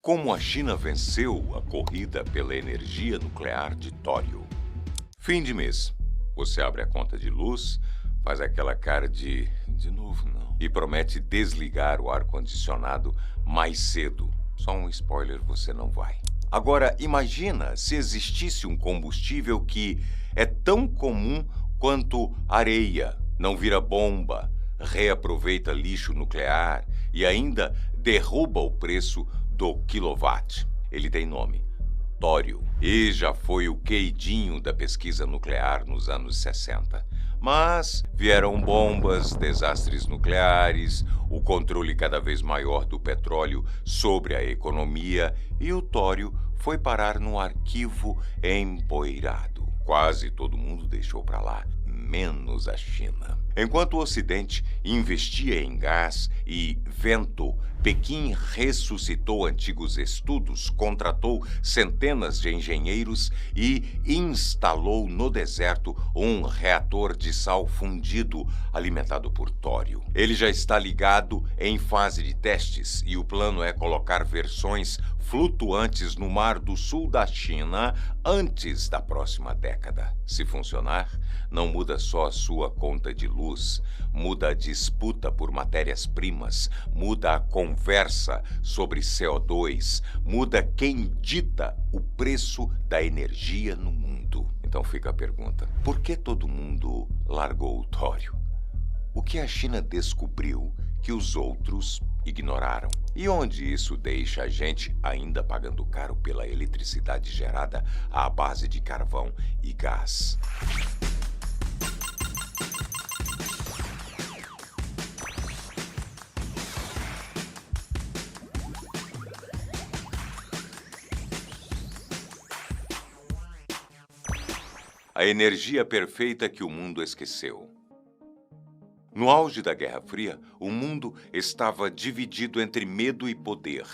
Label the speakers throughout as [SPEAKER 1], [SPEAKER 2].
[SPEAKER 1] Como a China venceu a corrida pela energia nuclear de tório. Fim de mês. Você abre a conta de luz, faz aquela cara de novo não, e promete desligar o ar-condicionado mais cedo. Só um spoiler, você não vai. Agora, imagina se existisse um combustível que é tão comum quanto areia, não vira bomba, reaproveita lixo nuclear e ainda derruba o preço do quilowatt. Ele tem nome: tório. E já foi o queridinho da pesquisa nuclear nos anos 60. Mas vieram bombas, desastres nucleares, o controle cada vez maior do petróleo sobre a economia e o tório foi parar no arquivo empoeirado. Quase todo mundo deixou para lá, menos a China. Enquanto o Ocidente investia em gás e vento, Pequim ressuscitou antigos estudos, contratou centenas de engenheiros e instalou no deserto um reator de sal fundido alimentado por tório. Ele já está ligado em fase de testes e o plano é colocar versões flutuantes no Mar do Sul da China antes da próxima década. Se funcionar, não muda só a sua conta de luz, muda a disputa por matérias-primas, muda a conversa sobre CO2, muda quem dita o preço da energia no mundo. Então fica a pergunta: por que todo mundo largou o tório? O que a China descobriu que os outros ignoraram? E onde isso deixa a gente ainda pagando caro pela eletricidade gerada à base de carvão e gás? A energia perfeita que o mundo esqueceu. No auge da Guerra Fria, o mundo estava dividido entre medo e poder.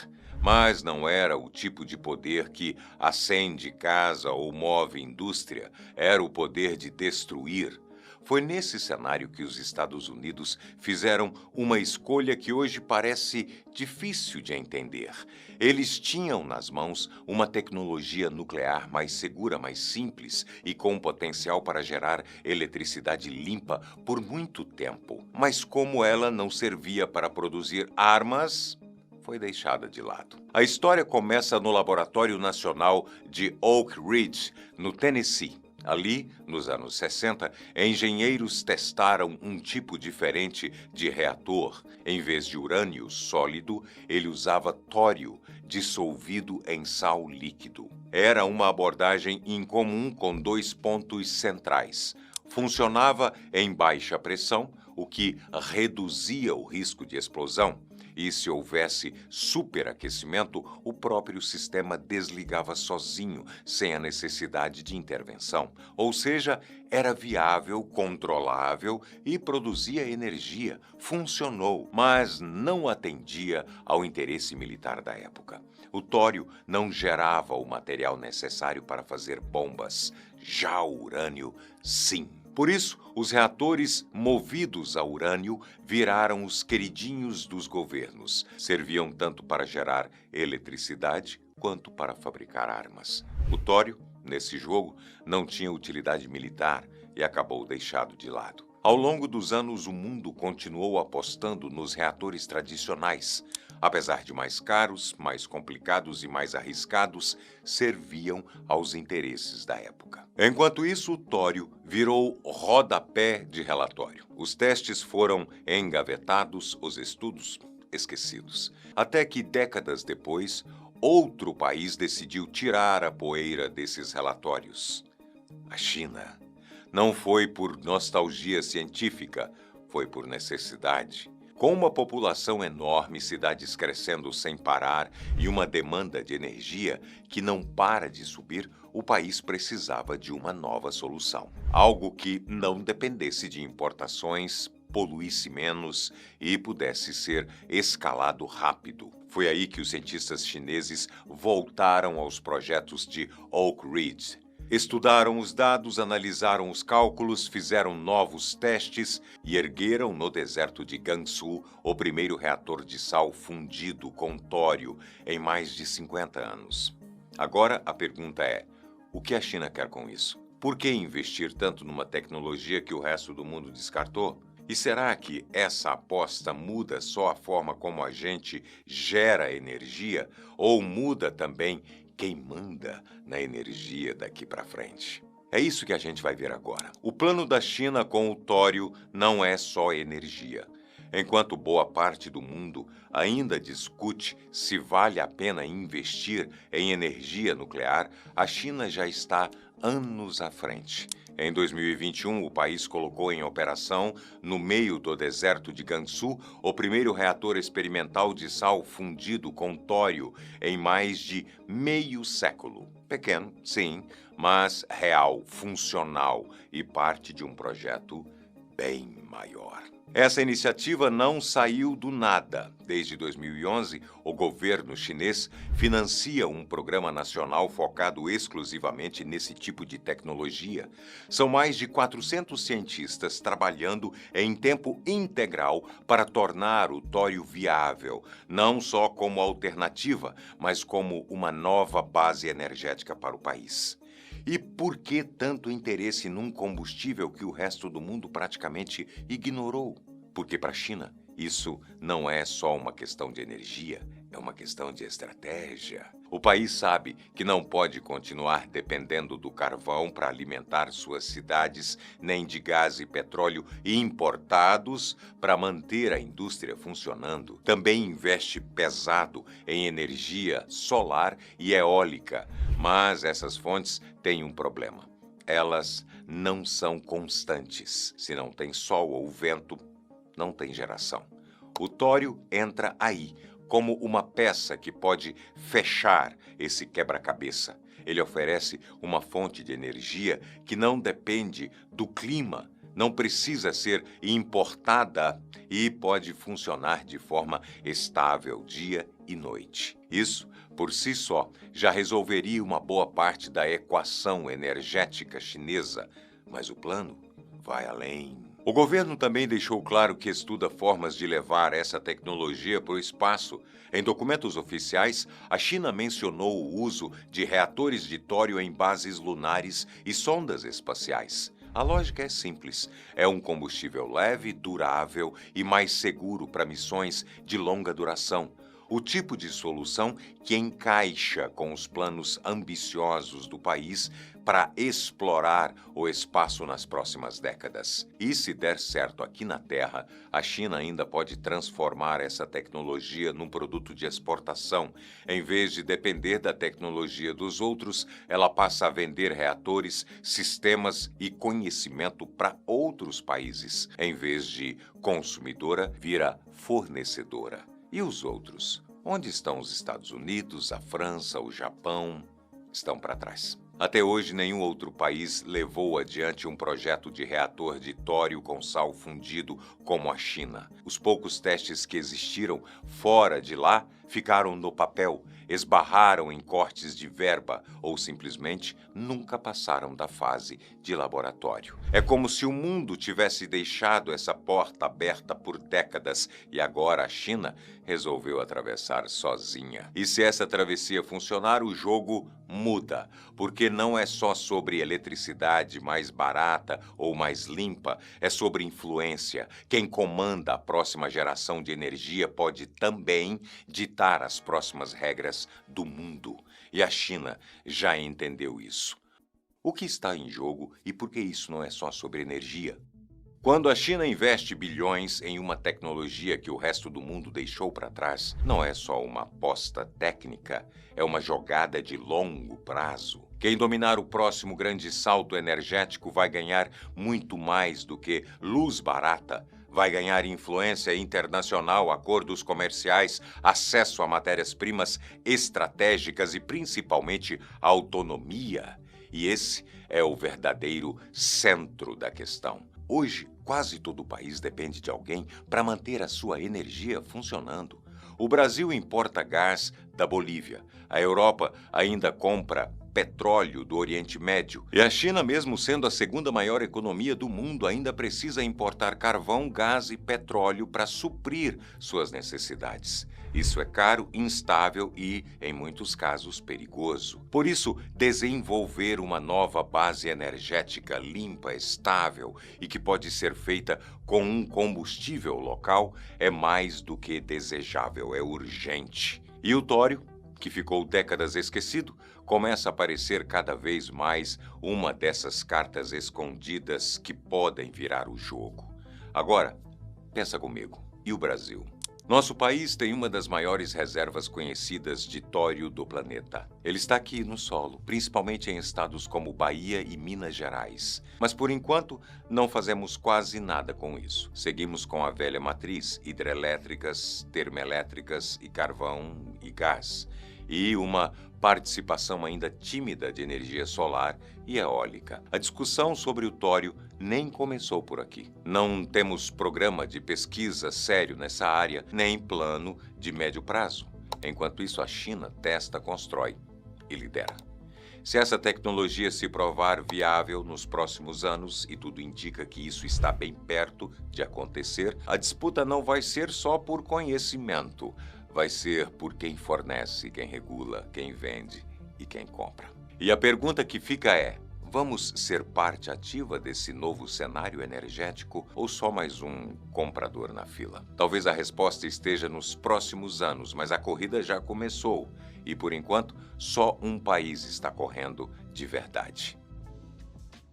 [SPEAKER 1] Mas não era o tipo de poder que acende casa ou move indústria, era o poder de destruir. Foi nesse cenário que os Estados Unidos fizeram uma escolha que hoje parece difícil de entender. Eles tinham nas mãos uma tecnologia nuclear mais segura, mais simples e com potencial para gerar eletricidade limpa por muito tempo. Mas como ela não servia para produzir armas, foi deixada de lado. A história começa no Laboratório Nacional de Oak Ridge, no Tennessee. Ali, nos anos 60, engenheiros testaram um tipo diferente de reator. Em vez de urânio sólido, ele usava tório dissolvido em sal líquido. Era uma abordagem incomum com dois pontos centrais. Funcionava em baixa pressão, o que reduzia o risco de explosão. E se houvesse superaquecimento, o próprio sistema desligava sozinho, sem a necessidade de intervenção. Ou seja, era viável, controlável e produzia energia. Funcionou, mas não atendia ao interesse militar da época. O tório não gerava o material necessário para fazer bombas. Já o urânio, sim. Por isso, os reatores movidos a urânio viraram os queridinhos dos governos. Serviam tanto para gerar eletricidade quanto para fabricar armas. O tório, nesse jogo, não tinha utilidade militar e acabou deixado de lado. Ao longo dos anos, o mundo continuou apostando nos reatores tradicionais. Apesar de mais caros, mais complicados e mais arriscados, serviam aos interesses da época. Enquanto isso, o tório virou rodapé de relatório. Os testes foram engavetados, os estudos esquecidos. Até que, décadas depois, outro país decidiu tirar a poeira desses relatórios: a China. Não foi por nostalgia científica, foi por necessidade. Com uma população enorme, cidades crescendo sem parar e uma demanda de energia que não para de subir, o país precisava de uma nova solução. Algo que não dependesse de importações, poluísse menos e pudesse ser escalado rápido. Foi aí que os cientistas chineses voltaram aos projetos de Oak Ridge. Estudaram os dados, analisaram os cálculos, fizeram novos testes e ergueram no deserto de Gansu o primeiro reator de sal fundido com tório em mais de 50 anos. Agora a pergunta é: o que a China quer com isso? Por que investir tanto numa tecnologia que o resto do mundo descartou? E será que essa aposta muda só a forma como a gente gera energia ou muda também quem manda na energia daqui para frente? É isso que a gente vai ver agora. O plano da China com o tório não é só energia. Enquanto boa parte do mundo ainda discute se vale a pena investir em energia nuclear, a China já está anos à frente. Em 2021, o país colocou em operação, no meio do deserto de Gansu, o primeiro reator experimental de sal fundido com tório em mais de meio século. Pequeno, sim, mas real, funcional e parte de um projeto bem maior. Essa iniciativa não saiu do nada. Desde 2011, o governo chinês financia um programa nacional focado exclusivamente nesse tipo de tecnologia. São mais de 400 cientistas trabalhando em tempo integral para tornar o tório viável, não só como alternativa, mas como uma nova base energética para o país. E por que tanto interesse num combustível que o resto do mundo praticamente ignorou? Porque para a China, isso não é só uma questão de energia, é uma questão de estratégia. O país sabe que não pode continuar dependendo do carvão para alimentar suas cidades, nem de gás e petróleo importados para manter a indústria funcionando. Também investe pesado em energia solar e eólica, mas essas fontes têm um problema. Elas não são constantes. Se não tem sol ou vento, não tem geração. O tório entra aí, como uma peça que pode fechar esse quebra-cabeça. Ele oferece uma fonte de energia que não depende do clima, não precisa ser importada e pode funcionar de forma estável dia e noite. Isso, por si só, já resolveria uma boa parte da equação energética chinesa, mas o plano vai além. O governo também deixou claro que estuda formas de levar essa tecnologia para o espaço. Em documentos oficiais, a China mencionou o uso de reatores de tório em bases lunares e sondas espaciais. A lógica é simples. É um combustível leve, durável e mais seguro para missões de longa duração. O tipo de solução que encaixa com os planos ambiciosos do país para explorar o espaço nas próximas décadas. E se der certo aqui na Terra, a China ainda pode transformar essa tecnologia num produto de exportação. Em vez de depender da tecnologia dos outros, ela passa a vender reatores, sistemas e conhecimento para outros países. Em vez de consumidora, vira fornecedora. E os outros? Onde estão os Estados Unidos, a França, o Japão? Estão para trás. Até hoje, nenhum outro país levou adiante um projeto de reator de tório com sal fundido como a China. Os poucos testes que existiram fora de lá ficaram no papel, esbarraram em cortes de verba ou simplesmente nunca passaram da fase de laboratório. É como se o mundo tivesse deixado essa porta aberta por décadas e agora a China resolveu atravessar sozinha. E se essa travessia funcionar, o jogo muda, porque não é só sobre eletricidade mais barata ou mais limpa, é sobre influência. Quem comanda a próxima geração de energia pode também ditar as próximas regras do mundo. E a China já entendeu isso. O que está em jogo e por que isso não é só sobre energia? Quando a China investe bilhões em uma tecnologia que o resto do mundo deixou para trás, não é só uma aposta técnica, é uma jogada de longo prazo. Quem dominar o próximo grande salto energético vai ganhar muito mais do que luz barata. Vai ganhar influência internacional, acordos comerciais, acesso a matérias-primas estratégicas e principalmente autonomia. E esse é o verdadeiro centro da questão. Hoje, quase todo o país depende de alguém para manter a sua energia funcionando. O Brasil importa gás da Bolívia. A Europa ainda compra petróleo do Oriente Médio. E a China, mesmo sendo a segunda maior economia do mundo, ainda precisa importar carvão, gás e petróleo para suprir suas necessidades. Isso é caro, instável e, em muitos casos, perigoso. Por isso, desenvolver uma nova base energética limpa, estável e que pode ser feita com um combustível local é mais do que desejável, é urgente. E o tório, que ficou décadas esquecido, começa a parecer cada vez mais uma dessas cartas escondidas que podem virar o jogo. Agora, pensa comigo, e o Brasil? Nosso país tem uma das maiores reservas conhecidas de tório do planeta. Ele está aqui no solo, principalmente em estados como Bahia e Minas Gerais. Mas, por enquanto, não fazemos quase nada com isso. Seguimos com a velha matriz, hidrelétricas, termoelétricas e carvão e gás. E uma participação ainda tímida de energia solar e eólica. A discussão sobre o tório nem começou por aqui. Não temos programa de pesquisa sério nessa área, nem plano de médio prazo. Enquanto isso, a China testa, constrói e lidera. Se essa tecnologia se provar viável nos próximos anos, e tudo indica que isso está bem perto de acontecer, a disputa não vai ser só por conhecimento. Vai ser por quem fornece, quem regula, quem vende e quem compra. E a pergunta que fica é: vamos ser parte ativa desse novo cenário energético ou só mais um comprador na fila? Talvez a resposta esteja nos próximos anos, mas a corrida já começou e, por enquanto, só um país está correndo de verdade.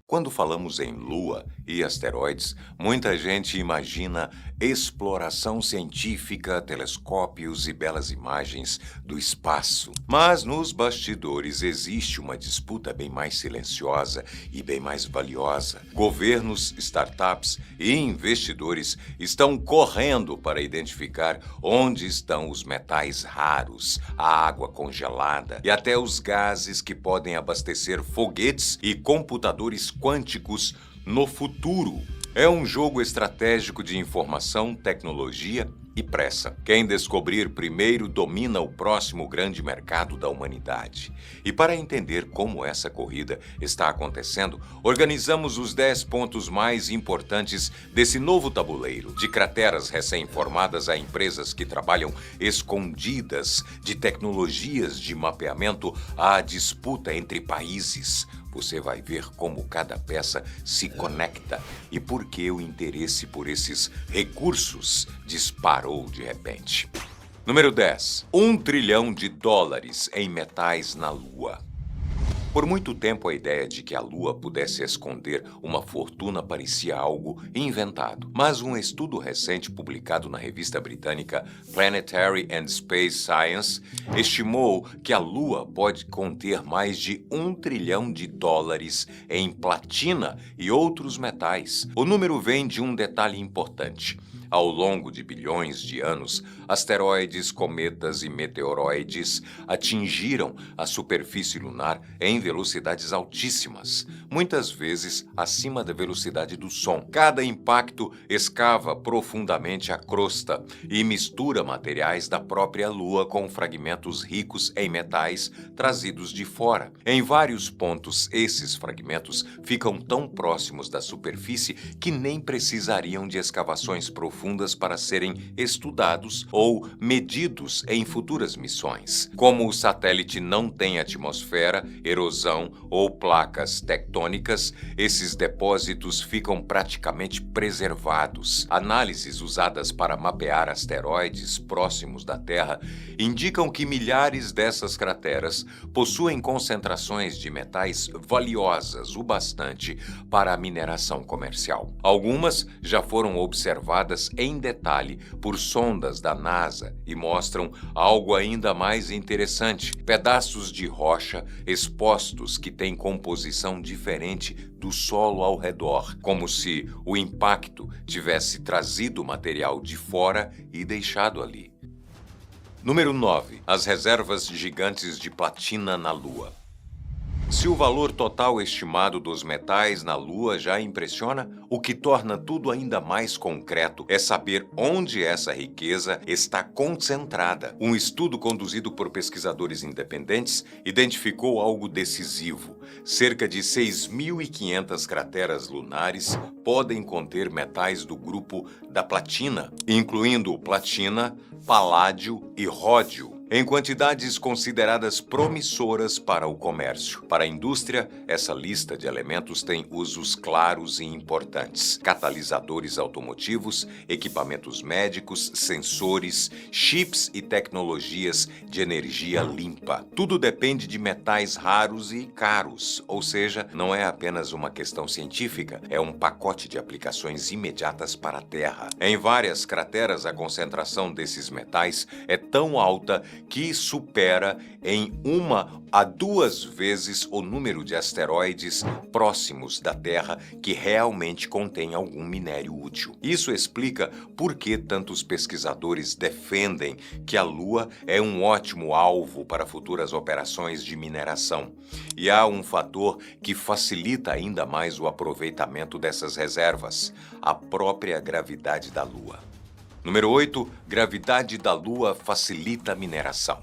[SPEAKER 1] Quando falamos em Lua e asteroides, muita gente imagina exploração científica, telescópios e belas imagens do espaço. Mas nos bastidores existe uma disputa bem mais silenciosa e bem mais valiosa. Governos, startups e investidores estão correndo para identificar onde estão os metais raros, a água congelada e até os gases que podem abastecer foguetes e computadores quânticos no futuro. É um jogo estratégico de informação, tecnologia e pressa. Quem descobrir primeiro domina o próximo grande mercado da humanidade. E para entender como essa corrida está acontecendo, organizamos os 10 pontos mais importantes desse novo tabuleiro, de crateras recém-formadas a empresas que trabalham escondidas, de tecnologias de mapeamento à disputa entre países. Você vai ver como cada peça se conecta e por que o interesse por esses recursos disparou de repente. Número 10. 1 trilhão de dólares em metais na Lua. Por muito tempo, a ideia de que a Lua pudesse esconder uma fortuna parecia algo inventado. Mas um estudo recente publicado na revista britânica Planetary and Space Science estimou que a Lua pode conter mais de 1 trilhão de dólares em platina e outros metais. O número vem de um detalhe importante. Ao longo de bilhões de anos, asteroides, cometas e meteoroides atingiram a superfície lunar em velocidades altíssimas, muitas vezes acima da velocidade do som. Cada impacto escava profundamente a crosta e mistura materiais da própria Lua com fragmentos ricos em metais trazidos de fora. Em vários pontos, esses fragmentos ficam tão próximos da superfície que nem precisariam de escavações profundas para serem estudados ou medidos em futuras missões. Como o satélite não tem atmosfera, erosão ou placas tectônicas, esses depósitos ficam praticamente preservados. Análises usadas para mapear asteroides próximos da Terra indicam que milhares dessas crateras possuem concentrações de metais valiosas o bastante para a mineração comercial. Algumas já foram observadas em detalhe por sondas da NASA e mostram algo ainda mais interessante: pedaços de rocha expostos que têm composição diferente do solo ao redor, como se o impacto tivesse trazido o material de fora e deixado ali. Número 9. As reservas gigantes de platina na Lua. Se o valor total estimado dos metais na Lua já impressiona, o que torna tudo ainda mais concreto é saber onde essa riqueza está concentrada. Um estudo conduzido por pesquisadores independentes identificou algo decisivo. Cerca de 6.500 crateras lunares podem conter metais do grupo da platina, incluindo platina, paládio e ródio, em quantidades consideradas promissoras para o comércio. Para a indústria, essa lista de elementos tem usos claros e importantes: catalisadores automotivos, equipamentos médicos, sensores, chips e tecnologias de energia limpa. Tudo depende de metais raros e caros, ou seja, não é apenas uma questão científica, é um pacote de aplicações imediatas para a Terra. Em várias crateras, a concentração desses metais é tão alta que supera em 1 a 2 vezes o número de asteroides próximos da Terra que realmente contém algum minério útil. Isso explica por que tantos pesquisadores defendem que a Lua é um ótimo alvo para futuras operações de mineração. E há um fator que facilita ainda mais o aproveitamento dessas reservas: a própria gravidade da Lua. Número 8. Gravidade da Lua facilita a mineração.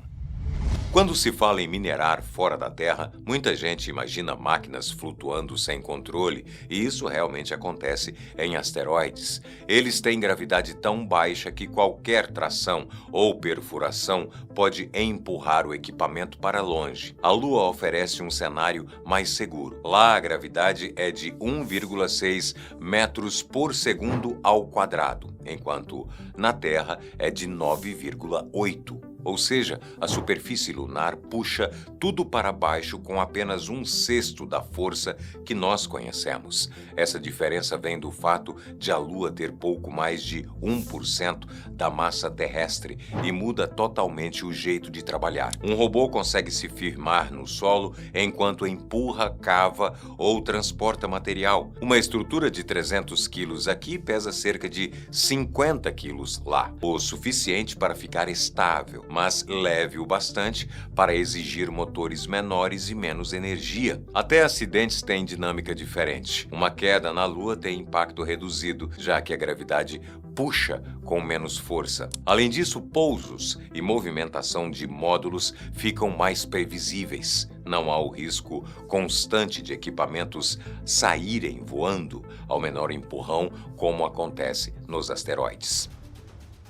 [SPEAKER 1] Quando se fala em minerar fora da Terra, muita gente imagina máquinas flutuando sem controle, e isso realmente acontece em asteroides. Eles têm gravidade tão baixa que qualquer tração ou perfuração pode empurrar o equipamento para longe. A Lua oferece um cenário mais seguro. Lá, a gravidade é de 1,6 metros por segundo ao quadrado, enquanto na Terra é de 9,8. Ou seja, a superfície lunar puxa tudo para baixo com apenas 1/6 da força que nós conhecemos. Essa diferença vem do fato de a Lua ter pouco mais de 1% da massa terrestre e muda totalmente o jeito de trabalhar. Um robô consegue se firmar no solo enquanto empurra, cava ou transporta material. Uma estrutura de 300 quilos aqui pesa cerca de 50 quilos lá, o suficiente para ficar estável, mas leve o bastante para exigir motores menores e menos energia. Até acidentes têm dinâmica diferente. Uma queda na Lua tem impacto reduzido, já que a gravidade puxa com menos força. Além disso, pousos e movimentação de módulos ficam mais previsíveis. Não há o risco constante de equipamentos saírem voando ao menor empurrão, como acontece nos asteroides.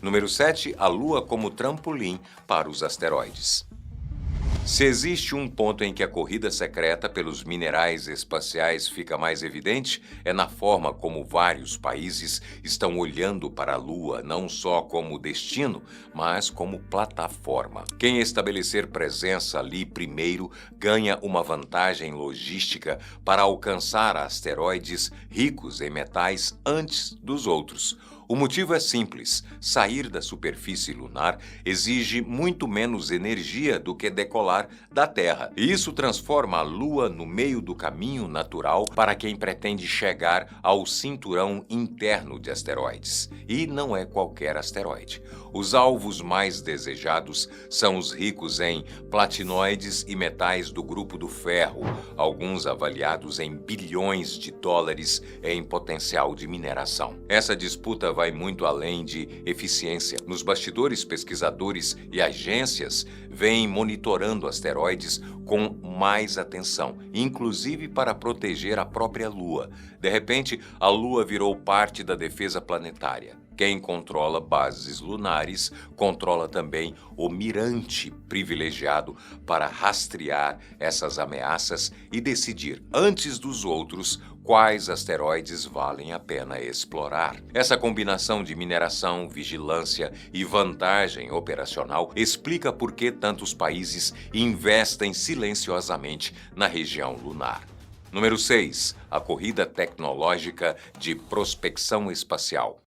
[SPEAKER 1] Número 7. A Lua como trampolim para os asteroides. Se existe um ponto em que a corrida secreta pelos minerais espaciais fica mais evidente, é na forma como vários países estão olhando para a Lua não só como destino, mas como plataforma. Quem estabelecer presença ali primeiro ganha uma vantagem logística para alcançar asteroides ricos em metais antes dos outros. O motivo é simples: sair da superfície lunar exige muito menos energia do que decolar da Terra. E isso transforma a Lua no meio do caminho natural para quem pretende chegar ao cinturão interno de asteroides. E não é qualquer asteroide. Os alvos mais desejados são os ricos em platinoides e metais do grupo do ferro, alguns avaliados em bilhões de dólares em potencial de mineração. Essa disputa vai muito além de eficiência. Nos bastidores, pesquisadores e agências vêm monitorando asteroides com mais atenção, inclusive para proteger a própria Lua. De repente, a Lua virou parte da defesa planetária. Quem controla bases lunares controla também o mirante privilegiado para rastrear essas ameaças e decidir, antes dos outros, quais asteroides valem a pena explorar. Essa combinação de mineração, vigilância e vantagem operacional explica por que tantos países investem silenciosamente na região lunar. Número 6. A corrida tecnológica de prospecção espacial.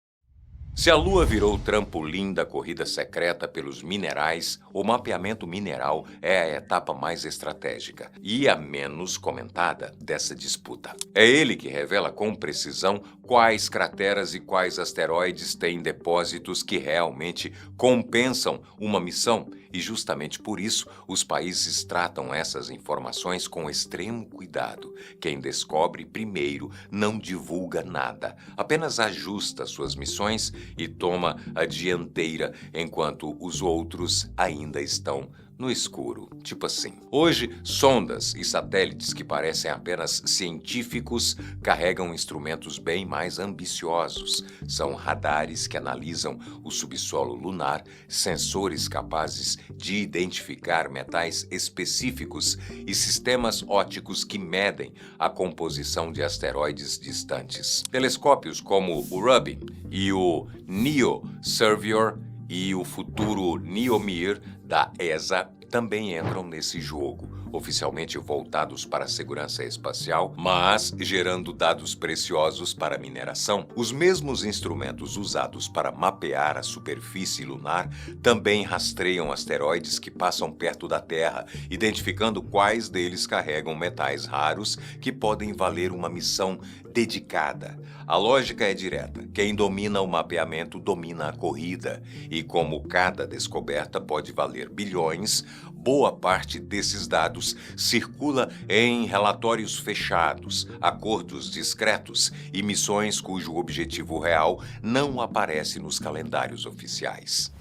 [SPEAKER 1] Se a Lua virou trampolim da corrida secreta pelos minerais, o mapeamento mineral é a etapa mais estratégica e a menos comentada dessa disputa. É ele que revela com precisão quais crateras e quais asteroides têm depósitos que realmente compensam uma missão e justamente por isso os países tratam essas informações com extremo cuidado. Quem descobre primeiro não divulga nada, apenas ajusta suas missões e toma a dianteira enquanto os outros ainda estão no escuro, tipo assim. Hoje, sondas e satélites que parecem apenas científicos carregam instrumentos bem mais ambiciosos. São radares que analisam o subsolo lunar, sensores capazes de identificar metais específicos e sistemas ópticos que medem a composição de asteroides distantes. Telescópios como o Rubin e o NEO-Surveyor e o futuro NEOMIR da ESA também entram nesse jogo, oficialmente voltados para a segurança espacial, mas gerando dados preciosos para a mineração. Os mesmos instrumentos usados para mapear a superfície lunar também rastreiam asteroides que passam perto da Terra, identificando quais deles carregam metais raros que podem valer uma missão dedicada. A lógica é direta. Quem domina o mapeamento domina a corrida. E como cada descoberta pode valer bilhões, boa parte desses dados circula em relatórios fechados, acordos discretos e missões cujo objetivo real não aparece nos calendários oficiais.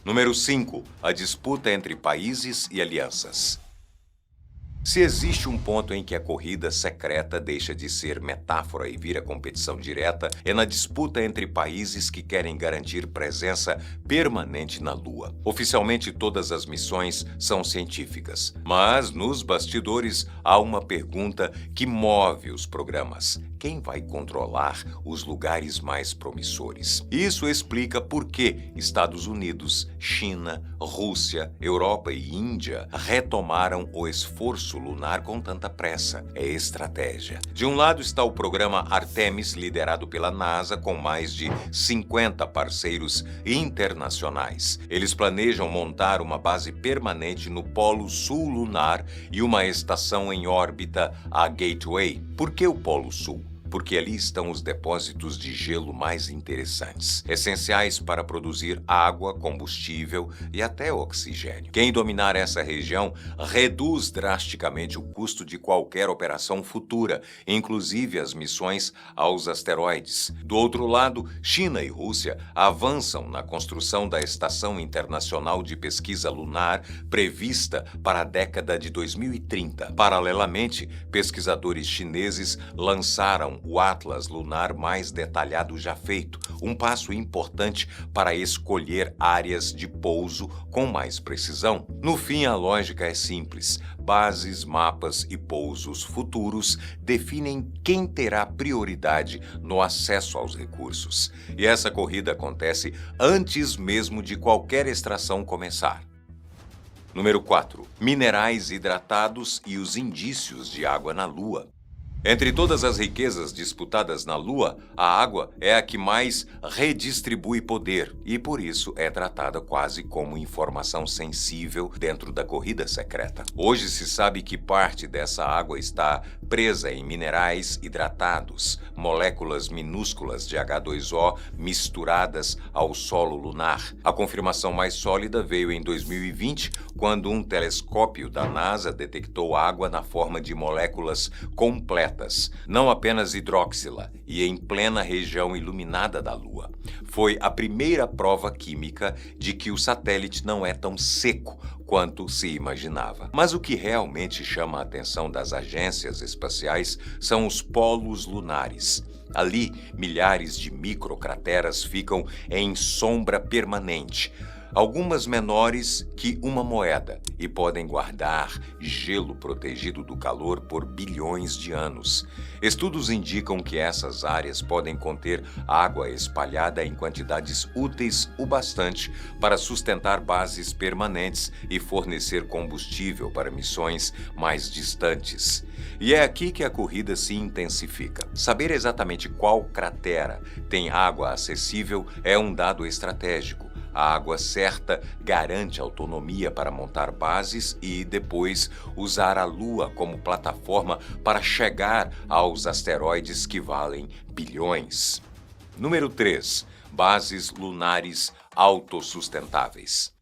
[SPEAKER 1] Número 5. A disputa entre países e alianças. Se existe um ponto em que a corrida secreta deixa de ser metáfora e vira competição direta, é na disputa entre países que querem garantir presença permanente na Lua. Oficialmente, todas as missões são científicas, mas nos bastidores há uma pergunta que move os programas: quem vai controlar os lugares mais promissores? Isso explica por que Estados Unidos, China, Rússia, Europa e Índia retomaram o esforço lunar com tanta pressa. É estratégia. De um lado está o programa Artemis, liderado pela NASA, com mais de 50 parceiros internacionais. Eles planejam montar uma base permanente no Polo Sul lunar e uma estação em órbita, a Gateway. Por que o Polo Sul? Porque ali estão os depósitos de gelo mais interessantes, essenciais para produzir água, combustível e até oxigênio. Quem dominar essa região reduz drasticamente o custo de qualquer operação futura, inclusive as missões aos asteroides. Do outro lado, China e Rússia avançam na construção da Estação Internacional de Pesquisa Lunar, prevista para a década de 2030. Paralelamente, pesquisadores chineses lançaram o Atlas Lunar mais detalhado já feito, um passo importante para escolher áreas de pouso com mais precisão. No fim, a lógica é simples. Bases, mapas e pousos futuros definem quem terá prioridade no acesso aos recursos. E essa corrida acontece antes mesmo de qualquer extração começar. Número 4. Minerais hidratados e os indícios de água na Lua. Entre todas as riquezas disputadas na Lua, a água é a que mais redistribui poder e, por isso, é tratada quase como informação sensível dentro da corrida secreta. Hoje se sabe que parte dessa água está presa em minerais hidratados, moléculas minúsculas de H2O misturadas ao solo lunar. A confirmação mais sólida veio em 2020, quando um telescópio da NASA detectou água na forma de moléculas completas, não apenas hidróxila, e em plena região iluminada da Lua. Foi a primeira prova química de que o satélite não é tão seco quanto se imaginava. Mas o que realmente chama a atenção das agências espaciais são os polos lunares. Ali, milhares de microcrateras ficam em sombra permanente, algumas menores que uma moeda, e podem guardar gelo protegido do calor por bilhões de anos. Estudos indicam que essas áreas podem conter água espalhada em quantidades úteis o bastante para sustentar bases permanentes e fornecer combustível para missões mais distantes. E é aqui que a corrida se intensifica. Saber exatamente qual cratera tem água acessível é um dado estratégico. A água certa garante autonomia para montar bases e, depois, usar a Lua como plataforma para chegar aos asteroides que valem bilhões. Número 3. Bases lunares autossustentáveis.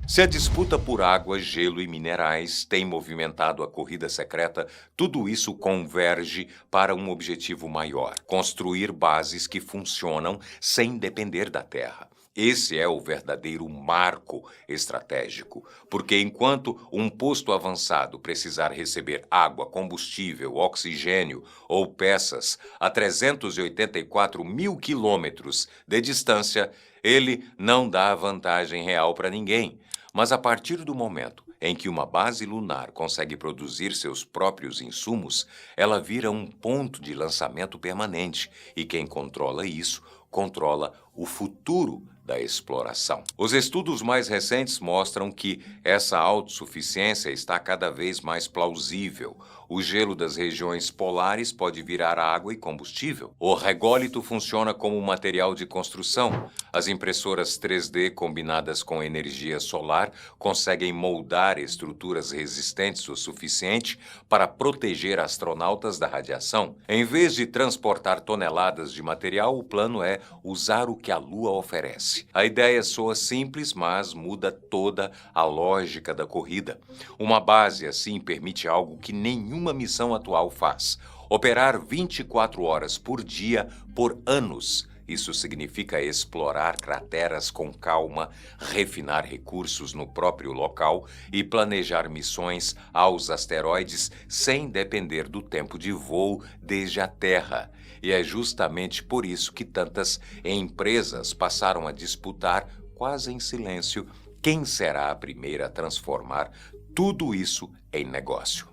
[SPEAKER 1] Se a disputa por água, gelo e minerais tem movimentado a corrida secreta, tudo isso converge para um objetivo maior: construir bases que funcionam sem depender da terra. Esse é o verdadeiro marco estratégico, porque enquanto um posto avançado precisar receber água, combustível, oxigênio ou peças a 384 mil quilômetros de distância, ele não dá vantagem real para ninguém. Mas a partir do momento em que uma base lunar consegue produzir seus próprios insumos, ela vira um ponto de lançamento permanente, e quem controla isso controla o futuro da exploração. Os estudos mais recentes mostram que essa autossuficiência está cada vez mais plausível. O gelo das regiões polares pode virar água e combustível. O rególito funciona como um material de construção. As impressoras 3D combinadas com energia solar conseguem moldar estruturas resistentes o suficiente para proteger astronautas da radiação. Em vez de transportar toneladas de material, o plano é usar o que a Lua oferece. A ideia soa simples, mas muda toda a lógica da corrida. Uma base assim permite algo que nenhuma missão atual faz: operar 24 horas por dia por anos. Isso significa explorar crateras com calma, refinar recursos no próprio local e planejar missões aos asteroides sem depender do tempo de voo desde a Terra. E é justamente por isso que tantas empresas passaram a disputar, quase em silêncio, quem será a primeira a transformar tudo isso em negócio.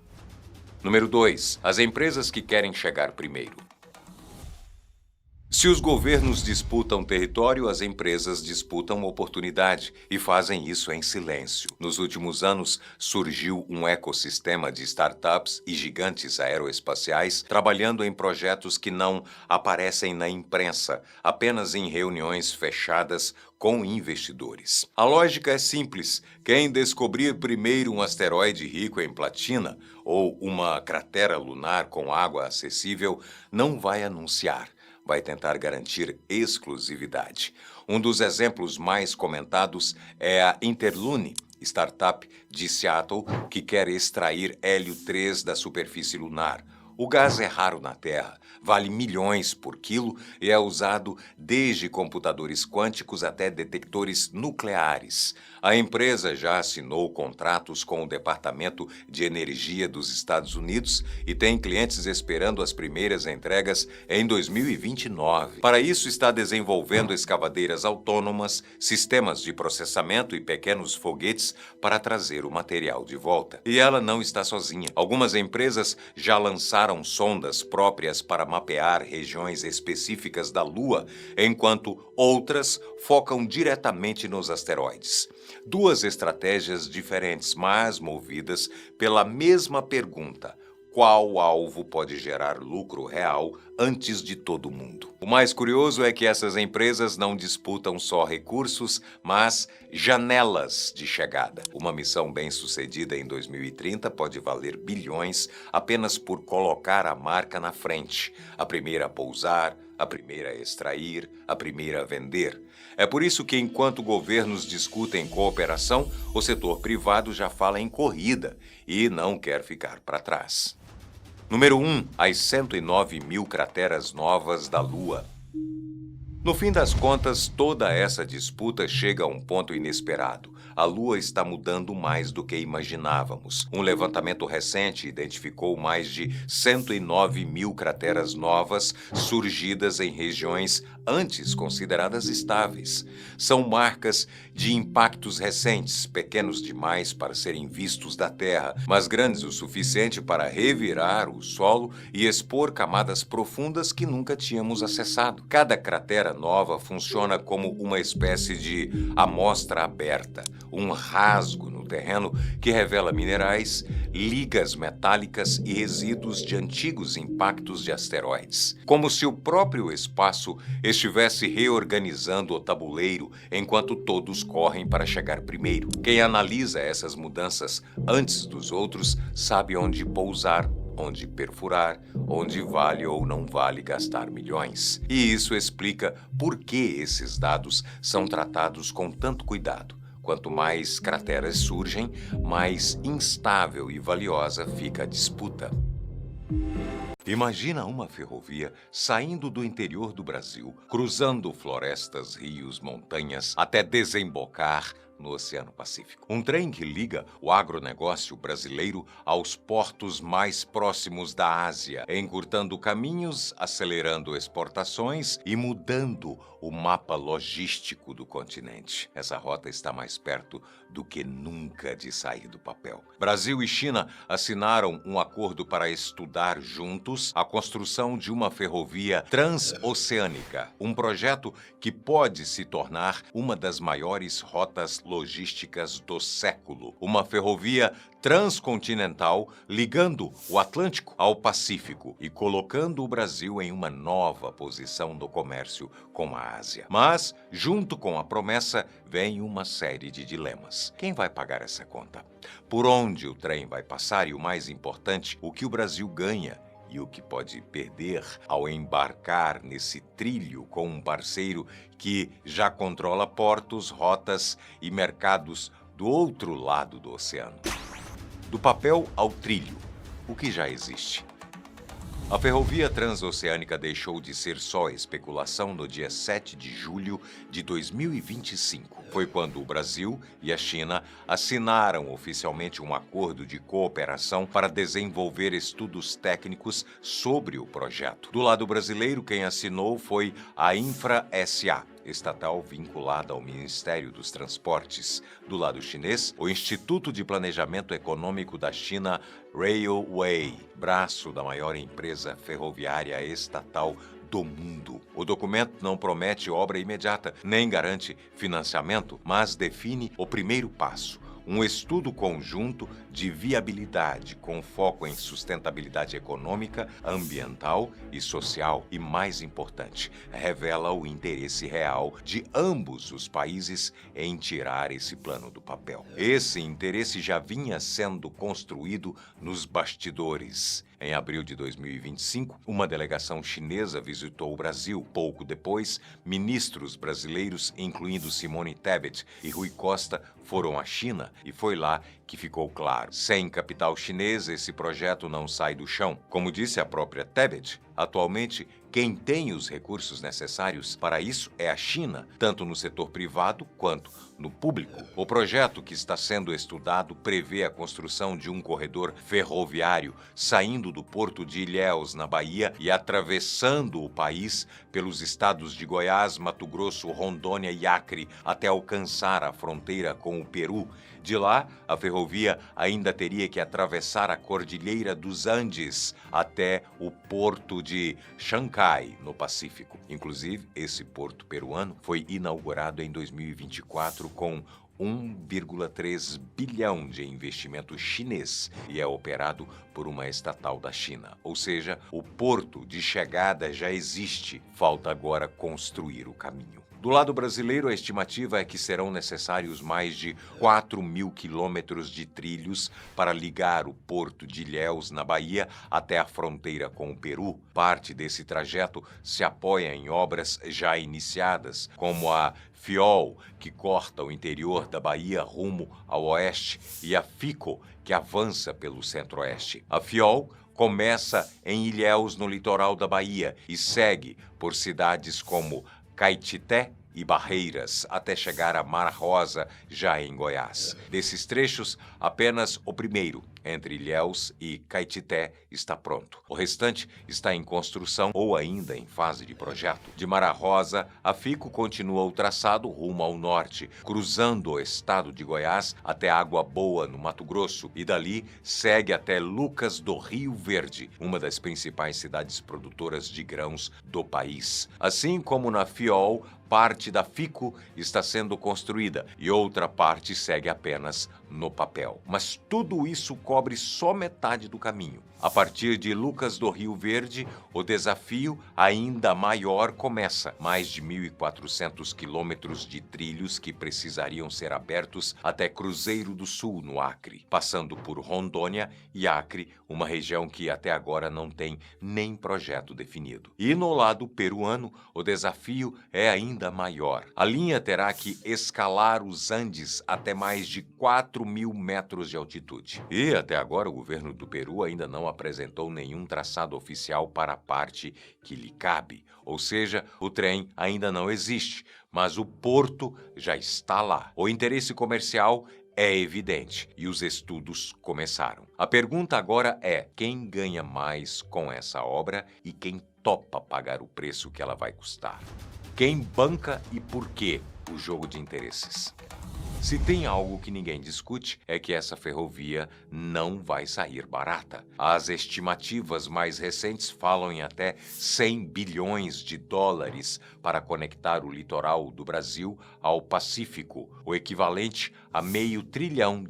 [SPEAKER 1] Número 2. As empresas que querem chegar primeiro. Se os governos disputam território, as empresas disputam oportunidade e fazem isso em silêncio. Nos últimos anos, surgiu um ecossistema de startups e gigantes aeroespaciais trabalhando em projetos que não aparecem na imprensa, apenas em reuniões fechadas com investidores. A lógica é simples: quem descobrir primeiro um asteroide rico em platina ou uma cratera lunar com água acessível não vai anunciar. Vai tentar garantir exclusividade. Um dos exemplos mais comentados é a Interlune, startup de Seattle que quer extrair hélio 3 da superfície lunar. O gás é raro na Terra, vale milhões por quilo e é usado desde computadores quânticos até detectores nucleares. A empresa já assinou contratos com o Departamento de Energia dos Estados Unidos e tem clientes esperando as primeiras entregas em 2029. Para isso, está desenvolvendo escavadeiras autônomas, sistemas de processamento e pequenos foguetes para trazer o material de volta. E ela não está sozinha. Algumas empresas já lançaram sondas próprias para mapear regiões específicas da Lua, enquanto outras focam diretamente nos asteroides. Duas estratégias diferentes, mas movidas pela mesma pergunta: qual alvo pode gerar lucro real antes de todo mundo? O mais curioso é que essas empresas não disputam só recursos, mas janelas de chegada. Uma missão bem-sucedida em 2030 pode valer bilhões apenas por colocar a marca na frente. A primeira a pousar, a primeira a extrair, a primeira a vender. É por isso que, enquanto governos discutem cooperação, o setor privado já fala em corrida e não quer ficar para trás. Número 1. As 109 mil crateras novas da Lua. No fim das contas, toda essa disputa chega a um ponto inesperado. A Lua está mudando mais do que imaginávamos. Um levantamento recente identificou mais de 109 mil crateras novas surgidas em regiões antes consideradas estáveis. São marcas de impactos recentes, pequenos demais para serem vistos da Terra, mas grandes o suficiente para revirar o solo e expor camadas profundas que nunca tínhamos acessado. Cada cratera nova funciona como uma espécie de amostra aberta, um rasgo no terreno que revela minerais, ligas metálicas e resíduos de antigos impactos de asteroides. Como se o próprio espaço estivesse reorganizando o tabuleiro enquanto todos correm para chegar primeiro. Quem analisa essas mudanças antes dos outros sabe onde pousar, onde perfurar, onde vale ou não vale gastar milhões. E isso explica por que esses dados são tratados com tanto cuidado. Quanto mais crateras surgem, mais instável e valiosa fica a disputa. Imagina uma ferrovia saindo do interior do Brasil, cruzando florestas, rios, montanhas, até desembocar no Oceano Pacífico. Um trem que liga o agronegócio brasileiro aos portos mais próximos da Ásia, encurtando caminhos, acelerando exportações e mudando o mapa logístico do continente. Essa rota está mais perto do que nunca de sair do papel. Brasil e China assinaram um acordo para estudar juntos a construção de uma ferrovia transoceânica, um projeto que pode se tornar uma das maiores rotas logísticas do século. Uma ferrovia transcontinental ligando o Atlântico ao Pacífico e colocando o Brasil em uma nova posição no comércio com a Ásia. Mas, junto com a promessa, vem uma série de dilemas. Quem vai pagar essa conta? Por onde o trem vai passar e, o mais importante, o que o Brasil ganha e o que pode perder ao embarcar nesse trilho com um parceiro que já controla portos, rotas e mercados do outro lado do oceano. Do papel ao trilho, o que já existe. A ferrovia transoceânica deixou de ser só especulação no dia 7 de julho de 2025. Foi quando o Brasil e a China assinaram oficialmente um acordo de cooperação para desenvolver estudos técnicos sobre o projeto. Do lado brasileiro, quem assinou foi a Infra SA, estatal vinculada ao Ministério dos Transportes. Do lado chinês, o Instituto de Planejamento Econômico da China, Railway, braço da maior empresa ferroviária estatal do mundo. O documento não promete obra imediata, nem garante financiamento, mas define o primeiro passo: um estudo conjunto de viabilidade com foco em sustentabilidade econômica, ambiental e social e, mais importante, revela o interesse real de ambos os países em tirar esse plano do papel. Esse interesse já vinha sendo construído nos bastidores. Em abril de 2025, uma delegação chinesa visitou o Brasil. Pouco depois, ministros brasileiros, incluindo Simone Tebet e Rui Costa, foram à China e foi lá que ficou claro: sem capital chinês, esse projeto não sai do chão. Como disse a própria Tebet, atualmente, quem tem os recursos necessários para isso é a China, tanto no setor privado quanto no público. O projeto que está sendo estudado prevê a construção de um corredor ferroviário saindo do porto de Ilhéus, na Bahia, e atravessando o país pelos estados de Goiás, Mato Grosso, Rondônia e Acre, até alcançar a fronteira com o Peru. De lá, a ferrovia ainda teria que atravessar a Cordilheira dos Andes até o porto de Chancay, no Pacífico. Inclusive, esse porto peruano foi inaugurado em 2024 com 1,3 bilhão de investimento chinês e é operado por uma estatal da China. Ou seja, o porto de chegada já existe, falta agora construir o caminho. Do lado brasileiro, a estimativa é que serão necessários mais de 4.000 quilômetros de trilhos para ligar o porto de Ilhéus, na Bahia, até a fronteira com o Peru. Parte desse trajeto se apoia em obras já iniciadas, como a FIOL, que corta o interior da Bahia rumo ao oeste, e a FICO, que avança pelo centro-oeste. A FIOL começa em Ilhéus, no litoral da Bahia, e segue por cidades como Caetité e Barreiras, até chegar a Mara Rosa, já em Goiás. Desses trechos, apenas o primeiro, entre Ilhéus e Caetité, está pronto. O restante está em construção ou ainda em fase de projeto. De Mara Rosa, a FICO continua o traçado rumo ao norte, cruzando o estado de Goiás até Água Boa, no Mato Grosso, e dali segue até Lucas do Rio Verde, uma das principais cidades produtoras de grãos do país. Assim como na FIOL, parte da FICO está sendo construída e outra parte segue apenas no papel. Mas tudo isso cobre só metade do caminho. A partir de Lucas do Rio Verde, o desafio ainda maior começa. Mais de 1.400 quilômetros de trilhos que precisariam ser abertos até Cruzeiro do Sul, no Acre, passando por Rondônia e Acre, uma região que até agora não tem nem projeto definido. E no lado peruano, o desafio é ainda maior. A linha terá que escalar os Andes até mais de 4.000 metros de altitude. E até agora o governo do Peru ainda não apresentou nenhum traçado oficial para a parte que lhe cabe. Ou seja, o trem ainda não existe, mas o porto já está lá. O interesse comercial é evidente e os estudos começaram. A pergunta agora é: quem ganha mais com essa obra e quem topa pagar o preço que ela vai custar? Quem banca e por quê o jogo de interesses? Se tem algo que ninguém discute, é que essa ferrovia não vai sair barata. As estimativas mais recentes falam em até 100 bilhões de dólares para conectar o litoral do Brasil ao Pacífico, o equivalente a R$500 bilhão.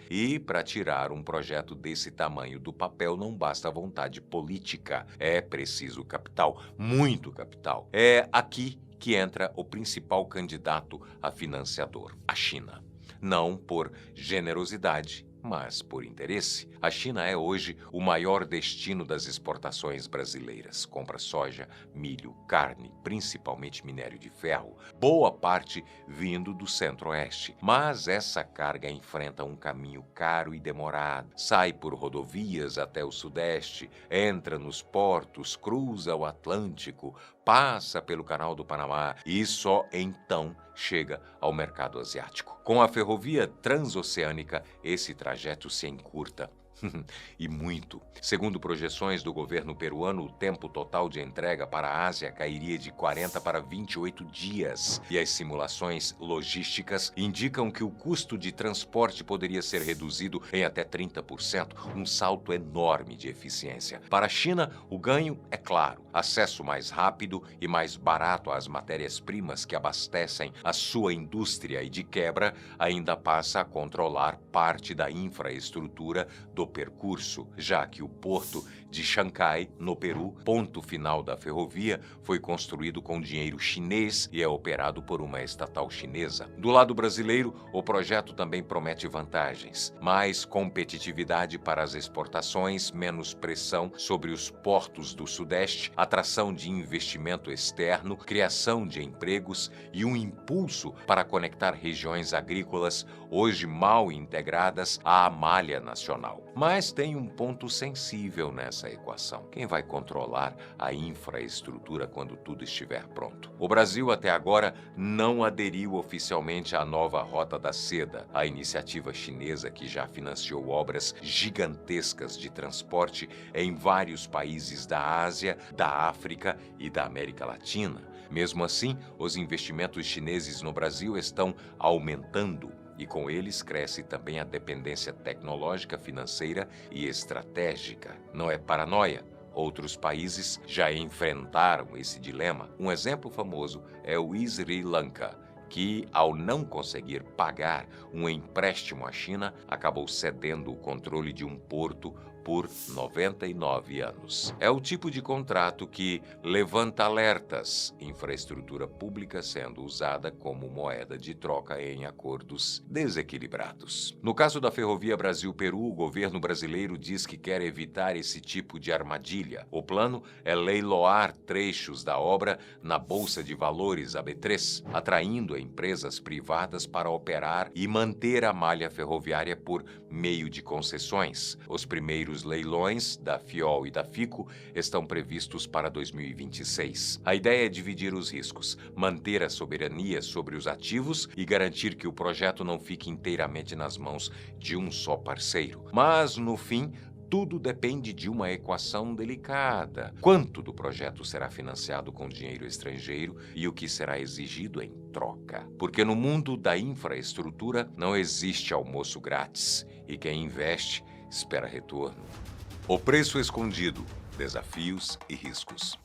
[SPEAKER 1] E para tirar um projeto desse tamanho do papel não basta vontade política, é preciso capital, muito capital. É aqui que entra o principal candidato a financiador, a China. Não por generosidade, mas por interesse. A China é hoje o maior destino das exportações brasileiras. Compra soja, milho, carne, principalmente minério de ferro, boa parte vindo do centro-oeste. Mas essa carga enfrenta um caminho caro e demorado. Sai por rodovias até o sudeste, entra nos portos, cruza o Atlântico, passa pelo Canal do Panamá e só então chega ao mercado asiático. Com a ferrovia transoceânica, esse trajeto se encurta. E muito. Segundo projeções do governo peruano, o tempo total de entrega para a Ásia cairia de 40 para 28 dias. E as simulações logísticas indicam que o custo de transporte poderia ser reduzido em até 30%, um salto enorme de eficiência. Para a China, o ganho é claro: acesso mais rápido e mais barato às matérias-primas que abastecem a sua indústria e, de quebra, ainda passa a controlar parte da infraestrutura do percurso, já que o porto de Xangai, no Peru, ponto final da ferrovia, foi construído com dinheiro chinês e é operado por uma estatal chinesa. Do lado brasileiro, o projeto também promete vantagens: mais competitividade para as exportações, menos pressão sobre os portos do Sudeste, atração de investimento externo, criação de empregos e um impulso para conectar regiões agrícolas hoje mal integradas à malha nacional. Mas tem um ponto sensível nessa equação: quem vai controlar a infraestrutura quando tudo estiver pronto? O Brasil até agora não aderiu oficialmente à nova Rota da Seda, a iniciativa chinesa que já financiou obras gigantescas de transporte em vários países da Ásia, da África e da América Latina. Mesmo assim, os investimentos chineses no Brasil estão aumentando. E com eles cresce também a dependência tecnológica, financeira e estratégica. Não é paranoia. Outros países já enfrentaram esse dilema. Um exemplo famoso é o Sri Lanka, que, ao não conseguir pagar um empréstimo à China, acabou cedendo o controle de um porto por 99 anos. É o tipo de contrato que levanta alertas: infraestrutura pública sendo usada como moeda de troca em acordos desequilibrados. No caso da ferrovia Brasil-Peru, o governo brasileiro diz que quer evitar esse tipo de armadilha. O plano é leiloar trechos da obra na Bolsa de Valores, a B3, atraindo empresas privadas para operar e manter a malha ferroviária por meio de concessões. Os primeiros leilões da FIOL e da FICO estão previstos para 2026. A ideia é dividir os riscos, manter a soberania sobre os ativos e garantir que o projeto não fique inteiramente nas mãos de um só parceiro. Mas, no fim, tudo depende de uma equação delicada: quanto do projeto será financiado com dinheiro estrangeiro e o que será exigido em troca. Porque no mundo da infraestrutura não existe almoço grátis e quem investe espera retorno. O preço escondido: desafios e riscos.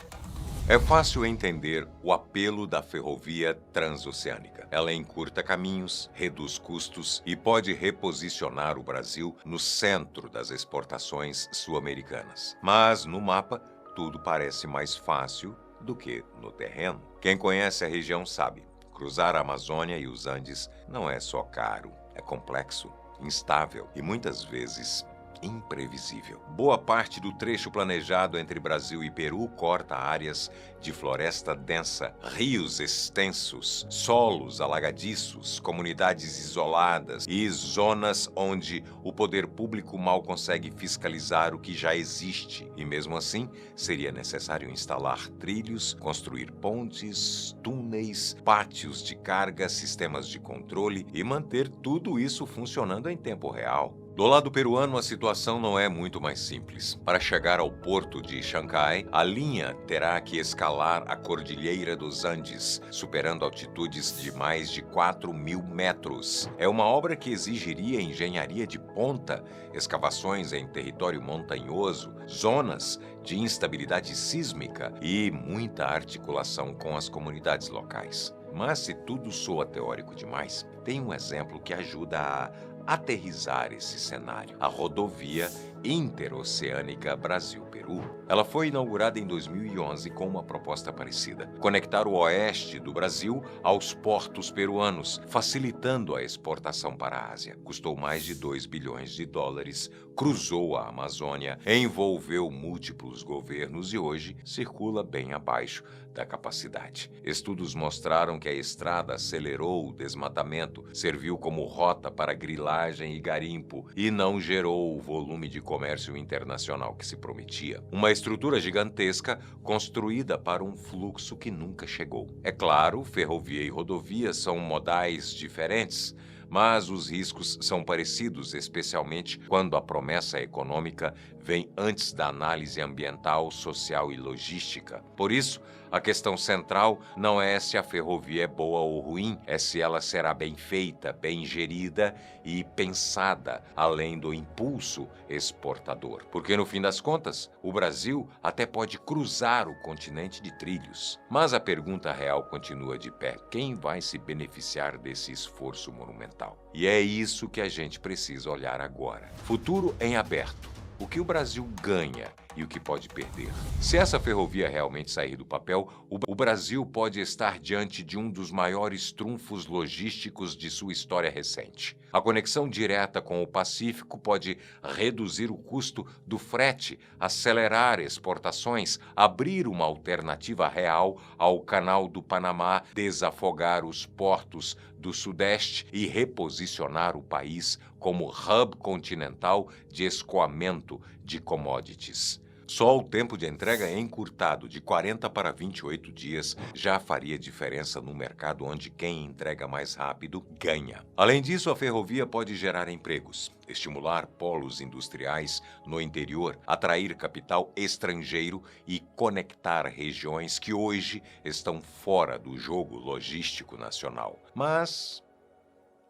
[SPEAKER 1] É fácil entender o apelo da ferrovia transoceânica. Ela encurta caminhos, reduz custos e pode reposicionar o Brasil no centro das exportações sul-americanas. Mas, no mapa, tudo parece mais fácil do que no terreno. Quem conhece a região sabe, cruzar a Amazônia e os Andes não é só caro, é complexo, instável e muitas vezes imprevisível. Boa parte do trecho planejado entre Brasil e Peru corta áreas de floresta densa, rios extensos, solos alagadiços, comunidades isoladas e zonas onde o poder público mal consegue fiscalizar o que já existe. E mesmo assim, seria necessário instalar trilhos, construir pontes, túneis, pátios de carga, sistemas de controle e manter tudo isso funcionando em tempo real. Do lado peruano, a situação não é muito mais simples. Para chegar ao porto de Chancay, a linha terá que escalar a Cordilheira dos Andes, superando altitudes de mais de 4.000 metros. É uma obra que exigiria engenharia de ponta, escavações em território montanhoso, zonas de instabilidade sísmica e muita articulação com as comunidades locais. Mas se tudo soa teórico demais, tem um exemplo que ajuda a aterrissar esse cenário: a rodovia interoceânica Brasil-Peru. Ela foi inaugurada em 2011 com uma proposta parecida: conectar o oeste do Brasil aos portos peruanos, facilitando a exportação para a Ásia. Custou mais de 2 bilhões de dólares, cruzou a Amazônia, envolveu múltiplos governos e hoje circula bem abaixo da capacidade. Estudos mostraram que a estrada acelerou o desmatamento, serviu como rota para grilagem e garimpo e não gerou o volume de comércio internacional que se prometia. Uma estrutura gigantesca construída para um fluxo que nunca chegou. É claro, ferrovia e rodovia são modais diferentes, mas os riscos são parecidos, especialmente quando a promessa econômica vem antes da análise ambiental, social e logística. Por isso, a questão central não é se a ferrovia é boa ou ruim, é se ela será bem feita, bem gerida e pensada, além do impulso exportador. Porque, no fim das contas, o Brasil até pode cruzar o continente de trilhos. Mas a pergunta real continua de pé: quem vai se beneficiar desse esforço monumental? E é isso que a gente precisa olhar agora. Futuro em aberto. O que o Brasil ganha e o que pode perder? Se essa ferrovia realmente sair do papel, o Brasil pode estar diante de um dos maiores trunfos logísticos de sua história recente. A conexão direta com o Pacífico pode reduzir o custo do frete, acelerar exportações, abrir uma alternativa real ao Canal do Panamá, desafogar os portos do Sudeste e reposicionar o país como hub continental de escoamento de commodities. Só o tempo de entrega encurtado de 40 para 28 dias já faria diferença no mercado onde quem entrega mais rápido ganha. Além disso, a ferrovia pode gerar empregos, estimular polos industriais no interior, atrair capital estrangeiro e conectar regiões que hoje estão fora do jogo logístico nacional. Mas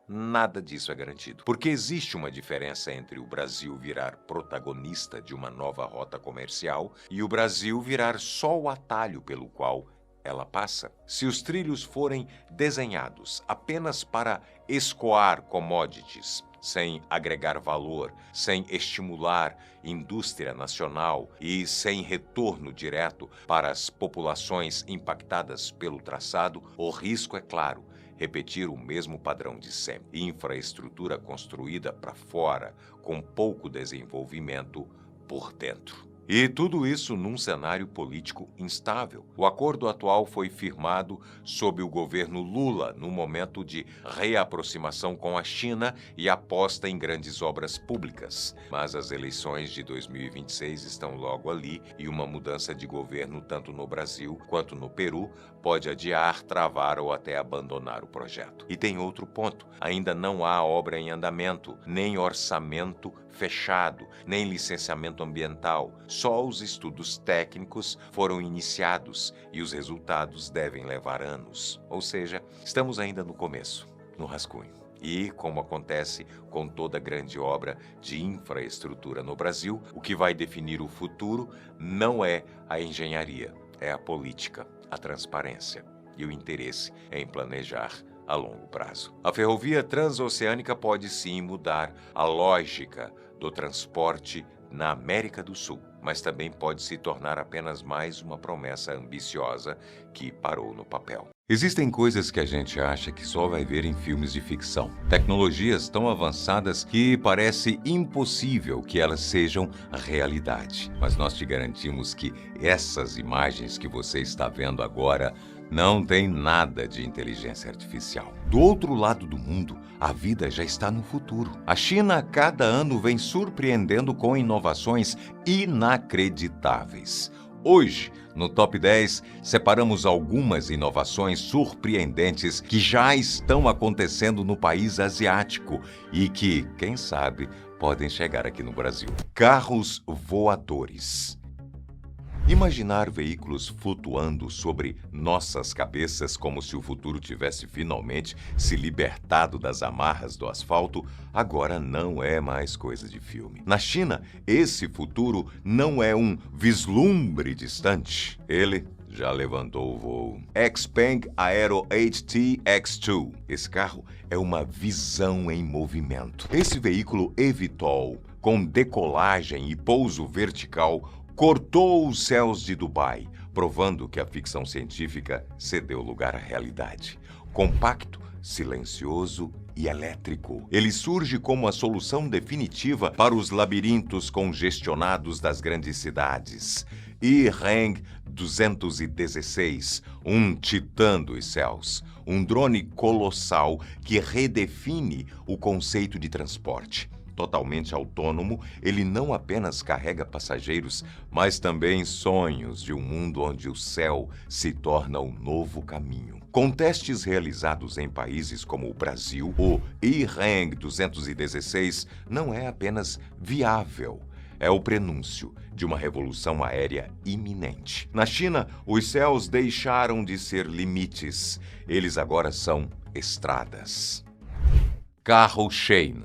[SPEAKER 1] nada disso é garantido, porque existe uma diferença entre o Brasil virar protagonista de uma nova rota comercial e o Brasil virar só o atalho pelo qual ela passa. Se os trilhos forem desenhados apenas para escoar commodities, sem agregar valor, sem estimular indústria nacional e sem retorno direto para as populações impactadas pelo traçado, o risco é claro: repetir o mesmo padrão de sempre. Infraestrutura construída para fora, com pouco desenvolvimento por dentro. E tudo isso num cenário político instável. O acordo atual foi firmado sob o governo Lula, no momento de reaproximação com a China e aposta em grandes obras públicas. Mas as eleições de 2026 estão logo ali e uma mudança de governo, tanto no Brasil quanto no Peru, pode adiar, travar ou até abandonar o projeto. E tem outro ponto: ainda não há obra em andamento, nem orçamento fechado, nem licenciamento ambiental. Só os estudos técnicos foram iniciados e os resultados devem levar anos. Ou seja, estamos ainda no começo, no rascunho. E, como acontece com toda grande obra de infraestrutura no Brasil, o que vai definir o futuro não é a engenharia, é a política, a transparência e o interesse em planejar a longo prazo. A ferrovia transoceânica pode sim mudar a lógica do transporte na América do Sul, mas também pode se tornar apenas mais uma promessa ambiciosa que parou no papel. Existem coisas que a gente acha que só vai ver em filmes de ficção. Tecnologias tão avançadas que parece impossível que elas sejam realidade. Mas nós te garantimos que essas imagens que você está vendo agora não tem nada de inteligência artificial. Do outro lado do mundo, a vida já está no futuro. A China, a cada ano, vem surpreendendo com inovações inacreditáveis. Hoje, no Top 10, separamos algumas inovações surpreendentes que já estão acontecendo no país asiático e que, quem sabe, podem chegar aqui no Brasil. Carros voadores. Imaginar veículos flutuando sobre nossas cabeças como se o futuro tivesse finalmente se libertado das amarras do asfalto, agora não é mais coisa de filme. Na China, esse futuro não é um vislumbre distante. Ele já levantou o voo. Xpeng Aero HT X2. Esse carro é uma visão em movimento. Esse veículo eVTOL, com decolagem e pouso vertical, cortou os céus de Dubai, provando que a ficção científica cedeu lugar à realidade. Compacto, silencioso e elétrico. Ele surge como a solução definitiva para os labirintos congestionados das grandes cidades. Yiheng 216, um titã dos céus. Um drone colossal que redefine o conceito de transporte. Totalmente autônomo, ele não apenas carrega passageiros, mas também sonhos de um mundo onde o céu se torna um novo caminho. Com testes realizados em países como o Brasil, o Yiheng 216 não é apenas viável, é o prenúncio de uma revolução aérea iminente. Na China, os céus deixaram de ser limites, eles agora são estradas. Carro Shane.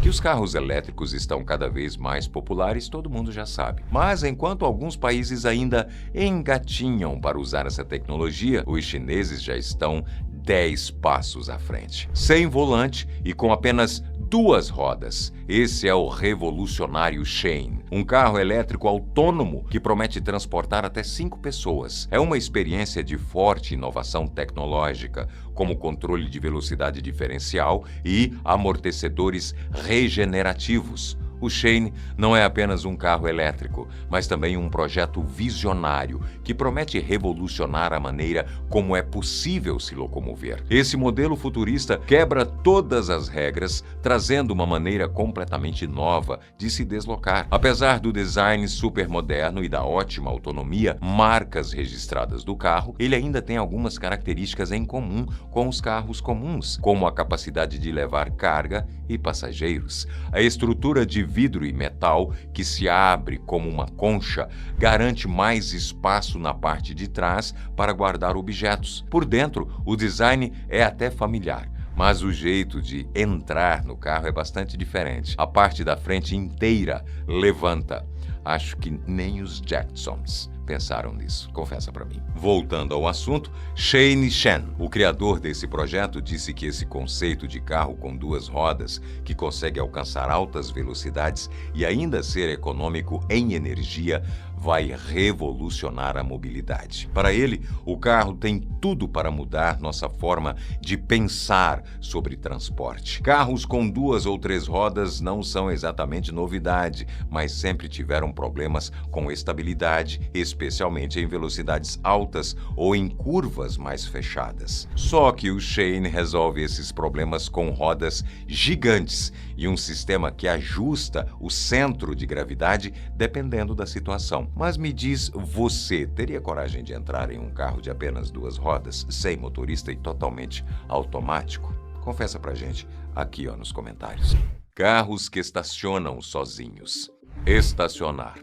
[SPEAKER 1] Que os carros elétricos estão cada vez mais populares, todo mundo já sabe. Mas enquanto alguns países ainda engatinham para usar essa tecnologia, os chineses já estão 10 passos à frente. Sem volante e com apenas 2 rodas. Esse é o revolucionário Shane, um carro elétrico autônomo que promete transportar até 5 pessoas. É uma experiência de forte inovação tecnológica, como controle de velocidade diferencial e amortecedores regenerativos. O Shane não é apenas um carro elétrico, mas também um projeto visionário que promete revolucionar a maneira como é possível se locomover. Esse modelo futurista quebra todas as regras, trazendo uma maneira completamente nova de se deslocar. Apesar do design supermoderno e da ótima autonomia, marcas registradas do carro, ele ainda tem algumas características em comum com os carros comuns, como a capacidade de levar carga e passageiros. A estrutura de vidro e metal que se abre como uma concha garante mais espaço na parte de trás para guardar objetos. Por dentro, o design é até familiar, mas o jeito de entrar no carro é bastante diferente. A parte da frente inteira levanta. Acho que nem os Jacksons pensaram nisso, confessa pra mim. Voltando ao assunto, Shane Shen, o criador desse projeto, disse que esse conceito de carro com 2 rodas, que consegue alcançar altas velocidades e ainda ser econômico em energia, vai revolucionar a mobilidade. Para ele, o carro tem tudo para mudar nossa forma de pensar sobre transporte. Carros com 2 ou 3 rodas não são exatamente novidade, mas sempre tiveram problemas com estabilidade, especialmente em velocidades altas ou em curvas mais fechadas. Só que o Shane resolve esses problemas com rodas gigantes e um sistema que ajusta o centro de gravidade dependendo da situação. Mas me diz, você teria coragem de entrar em um carro de apenas 2 rodas, sem motorista e totalmente automático? Confessa pra gente aqui nos comentários. Carros que estacionam sozinhos. Estacionar.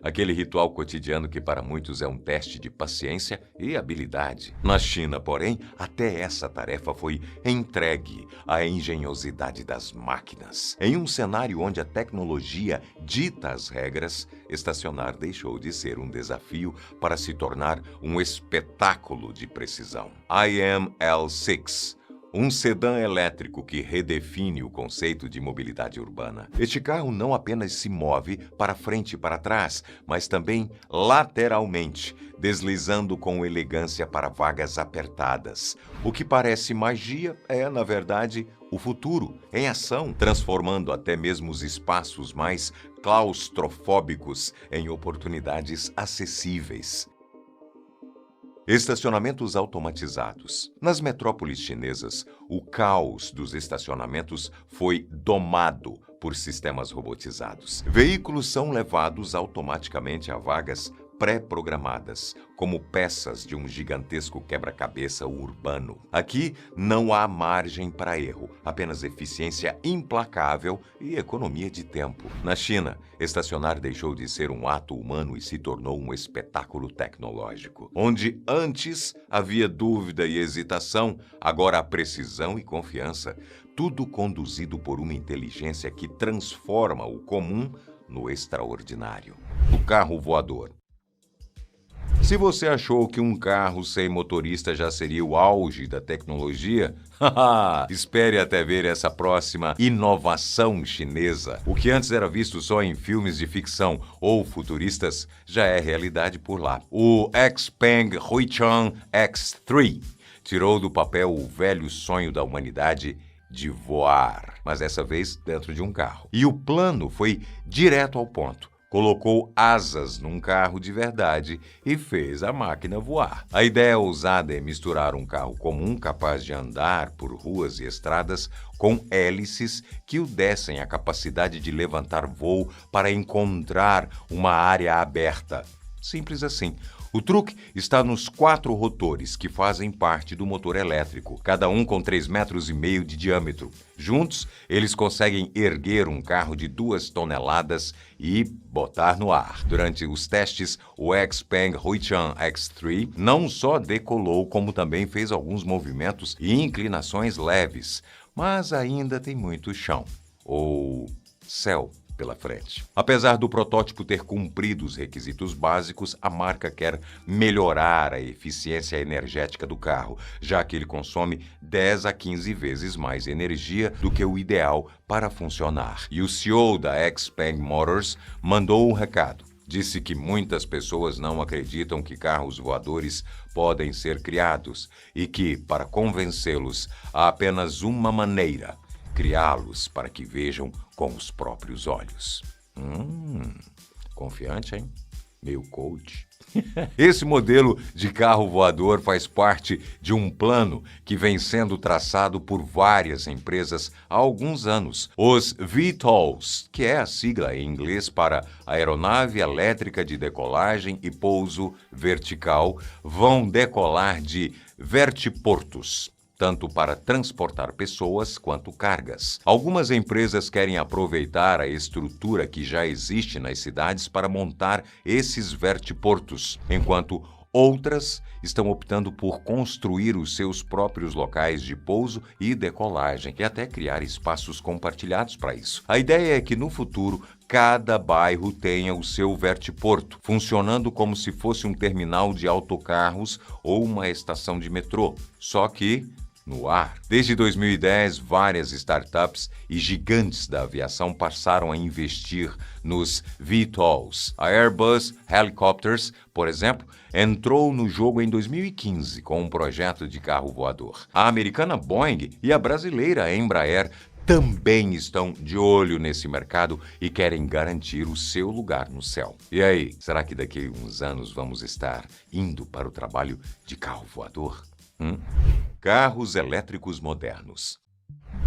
[SPEAKER 1] aquele ritual cotidiano que para muitos é um teste de paciência e habilidade. Na China, porém, até essa tarefa foi entregue à engenhosidade das máquinas. Em um cenário onde a tecnologia dita as regras, estacionar deixou de ser um desafio para se tornar um espetáculo de precisão. IML6, um sedã elétrico que redefine o conceito de mobilidade urbana. Este carro não apenas se move para frente e para trás, mas também lateralmente, deslizando com elegância para vagas apertadas. O que parece magia é, na verdade, o futuro em ação, transformando até mesmo os espaços mais claustrofóbicos em oportunidades acessíveis. Estacionamentos automatizados. Nas metrópoles chinesas, o caos dos estacionamentos foi domado por sistemas robotizados. Veículos são levados automaticamente a vagas pré-programadas, como peças de um gigantesco quebra-cabeça urbano. Aqui não há margem para erro, apenas eficiência implacável e economia de tempo. Na China, estacionar deixou de ser um ato humano e se tornou um espetáculo tecnológico. Onde antes havia dúvida e hesitação, agora há precisão e confiança. Tudo conduzido por uma inteligência que transforma o comum no extraordinário. O carro voador. Se você achou que um carro sem motorista já seria o auge da tecnologia, espere até ver essa próxima inovação chinesa. O que antes era visto só em filmes de ficção ou futuristas já é realidade por lá. O XPeng Huichang X3 tirou do papel o velho sonho da humanidade de voar, mas dessa vez dentro de um carro. E o plano foi direto ao ponto. Colocou asas num carro de verdade e fez a máquina voar. A ideia ousada é misturar um carro comum capaz de andar por ruas e estradas com hélices que o dessem a capacidade de levantar voo para encontrar uma área aberta. Simples assim. O truque está nos 4 rotores que fazem parte do motor elétrico, cada um com 3,5 metros de diâmetro. Juntos, eles conseguem erguer um carro de 2 toneladas e botar no ar. Durante os testes, o XPeng Huichang X3 não só decolou, como também fez alguns movimentos e inclinações leves, mas ainda tem muito chão, ou céu, pela frente. Apesar do protótipo ter cumprido os requisitos básicos, a marca quer melhorar a eficiência energética do carro, já que ele consome 10 a 15 vezes mais energia do que o ideal para funcionar. E o CEO da XPeng Motors mandou um recado. Disse que muitas pessoas não acreditam que carros voadores podem ser criados e que, para convencê-los, há apenas uma maneira: criá-los para que vejam com os próprios olhos. Confiante, hein? Meio coach. Esse modelo de carro voador faz parte de um plano que vem sendo traçado por várias empresas há alguns anos. Os VTOLs, que é a sigla em inglês para Aeronave Elétrica de Decolagem e Pouso Vertical, vão decolar de vertiportos, tanto para transportar pessoas quanto cargas. Algumas empresas querem aproveitar a estrutura que já existe nas cidades para montar esses vertiportos, enquanto outras estão optando por construir os seus próprios locais de pouso e decolagem e até criar espaços compartilhados para isso. A ideia é que no futuro cada bairro tenha o seu vertiporto, funcionando como se fosse um terminal de autocarros ou uma estação de metrô, só que no ar. Desde 2010, várias startups e gigantes da aviação passaram a investir nos VTOLs. A Airbus Helicopters, por exemplo, entrou no jogo em 2015 com um projeto de carro voador. A americana Boeing e a brasileira Embraer também estão de olho nesse mercado e querem garantir o seu lugar no céu. E aí, será que daqui a uns anos vamos estar indo para o trabalho de carro voador? Carros elétricos modernos.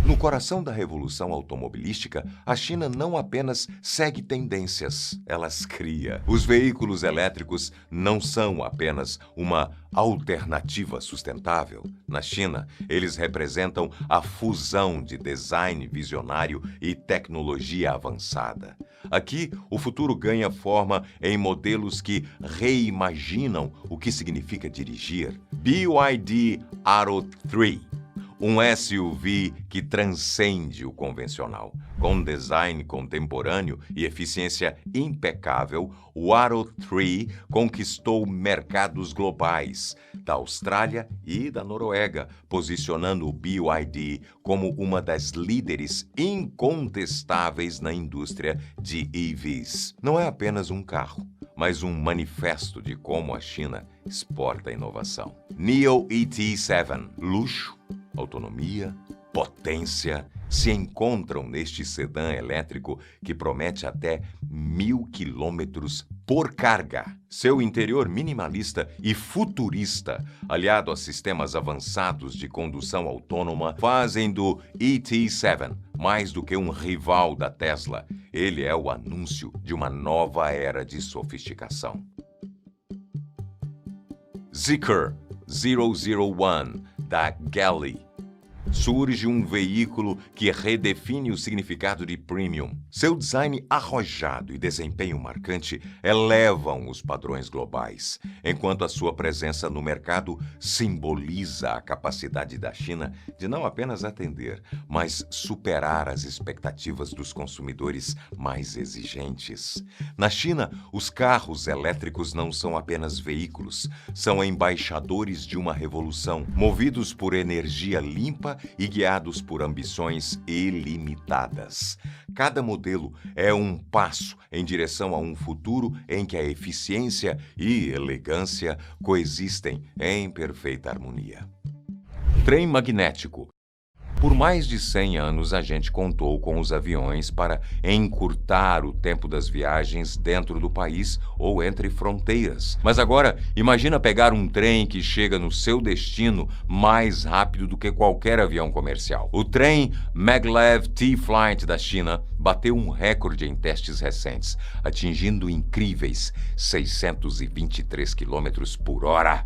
[SPEAKER 1] No coração da revolução automobilística, a China não apenas segue tendências, elas cria. Os veículos elétricos não são apenas uma alternativa sustentável. Na China, eles representam a fusão de design visionário e tecnologia avançada. Aqui, o futuro ganha forma em modelos que reimaginam o que significa dirigir. BYD Atto 3. Um SUV que transcende o convencional. Com design contemporâneo e eficiência impecável, o Atto 3 conquistou mercados globais, da Austrália e da Noruega, posicionando o BYD como uma das líderes incontestáveis na indústria de EVs. Não é apenas um carro, mas um manifesto de como a China exporta inovação. NIO ET7, luxo, autonomia, potência, se encontram neste sedã elétrico que promete até 1.000 quilômetros por carga. Seu interior minimalista e futurista, aliado a sistemas avançados de condução autônoma, fazem do ET7 mais do que um rival da Tesla. Ele é o anúncio de uma nova era de sofisticação. Zeekr 001 da Geely. Surge um veículo que redefine o significado de premium. Seu design arrojado e desempenho marcante elevam os padrões globais, enquanto a sua presença no mercado simboliza a capacidade da China de não apenas atender, mas superar as expectativas dos consumidores mais exigentes. Na China, os carros elétricos não são apenas veículos, são embaixadores de uma revolução, movidos por energia limpa e guiados por ambições ilimitadas. Cada modelo é um passo em direção a um futuro em que a eficiência e elegância coexistem em perfeita harmonia. Trem magnético. Por mais de 100 anos, a gente contou com os aviões para encurtar o tempo das viagens dentro do país ou entre fronteiras. Mas agora, imagina pegar um trem que chega no seu destino mais rápido do que qualquer avião comercial. O trem Maglev T-Flight da China bateu um recorde em testes recentes, atingindo incríveis 623 km por hora.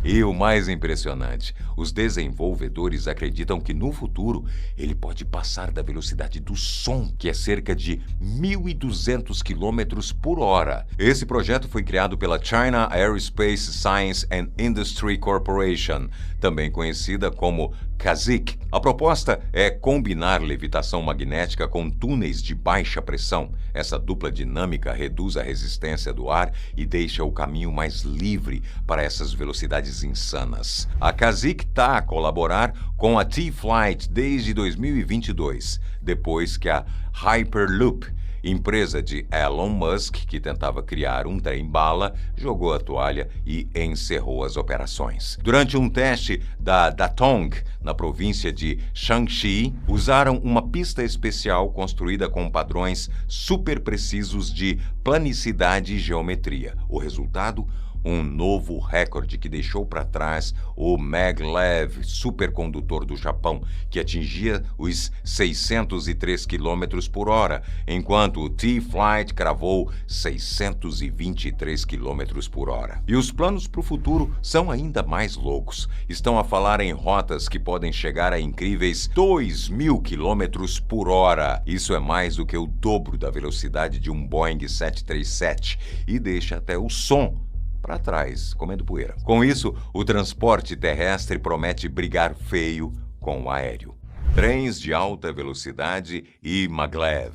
[SPEAKER 1] E o mais impressionante, os desenvolvedores acreditam que no futuro ele pode passar da velocidade do som, que é cerca de 1.200 km por hora. Esse projeto foi criado pela China Aerospace Science and Industry Corporation, também conhecida como CASIC. A proposta é combinar levitação magnética com túneis de baixa pressão. Essa dupla dinâmica reduz a resistência do ar e deixa o caminho mais livre para essas velocidades insanas. A CASIC está a colaborar com a T-Flight desde 2022, depois que a Hyperloop, empresa de Elon Musk, que tentava criar um trem-bala, jogou a toalha e encerrou as operações. Durante um teste da Datong, na província de Shaanxi, usaram uma pista especial construída com padrões super precisos de planicidade e geometria. O resultado? Um novo recorde que deixou para trás o Maglev supercondutor do Japão, que atingia os 603 km por hora, enquanto o T-Flight cravou 623 km por hora. E os planos para o futuro são ainda mais loucos. Estão a falar em rotas que podem chegar a incríveis 2.000 km por hora. Isso é mais do que o dobro da velocidade de um Boeing 737 e deixa até o som para trás, comendo poeira. Com isso, o transporte terrestre promete brigar feio com o aéreo. Trens de alta velocidade e maglev.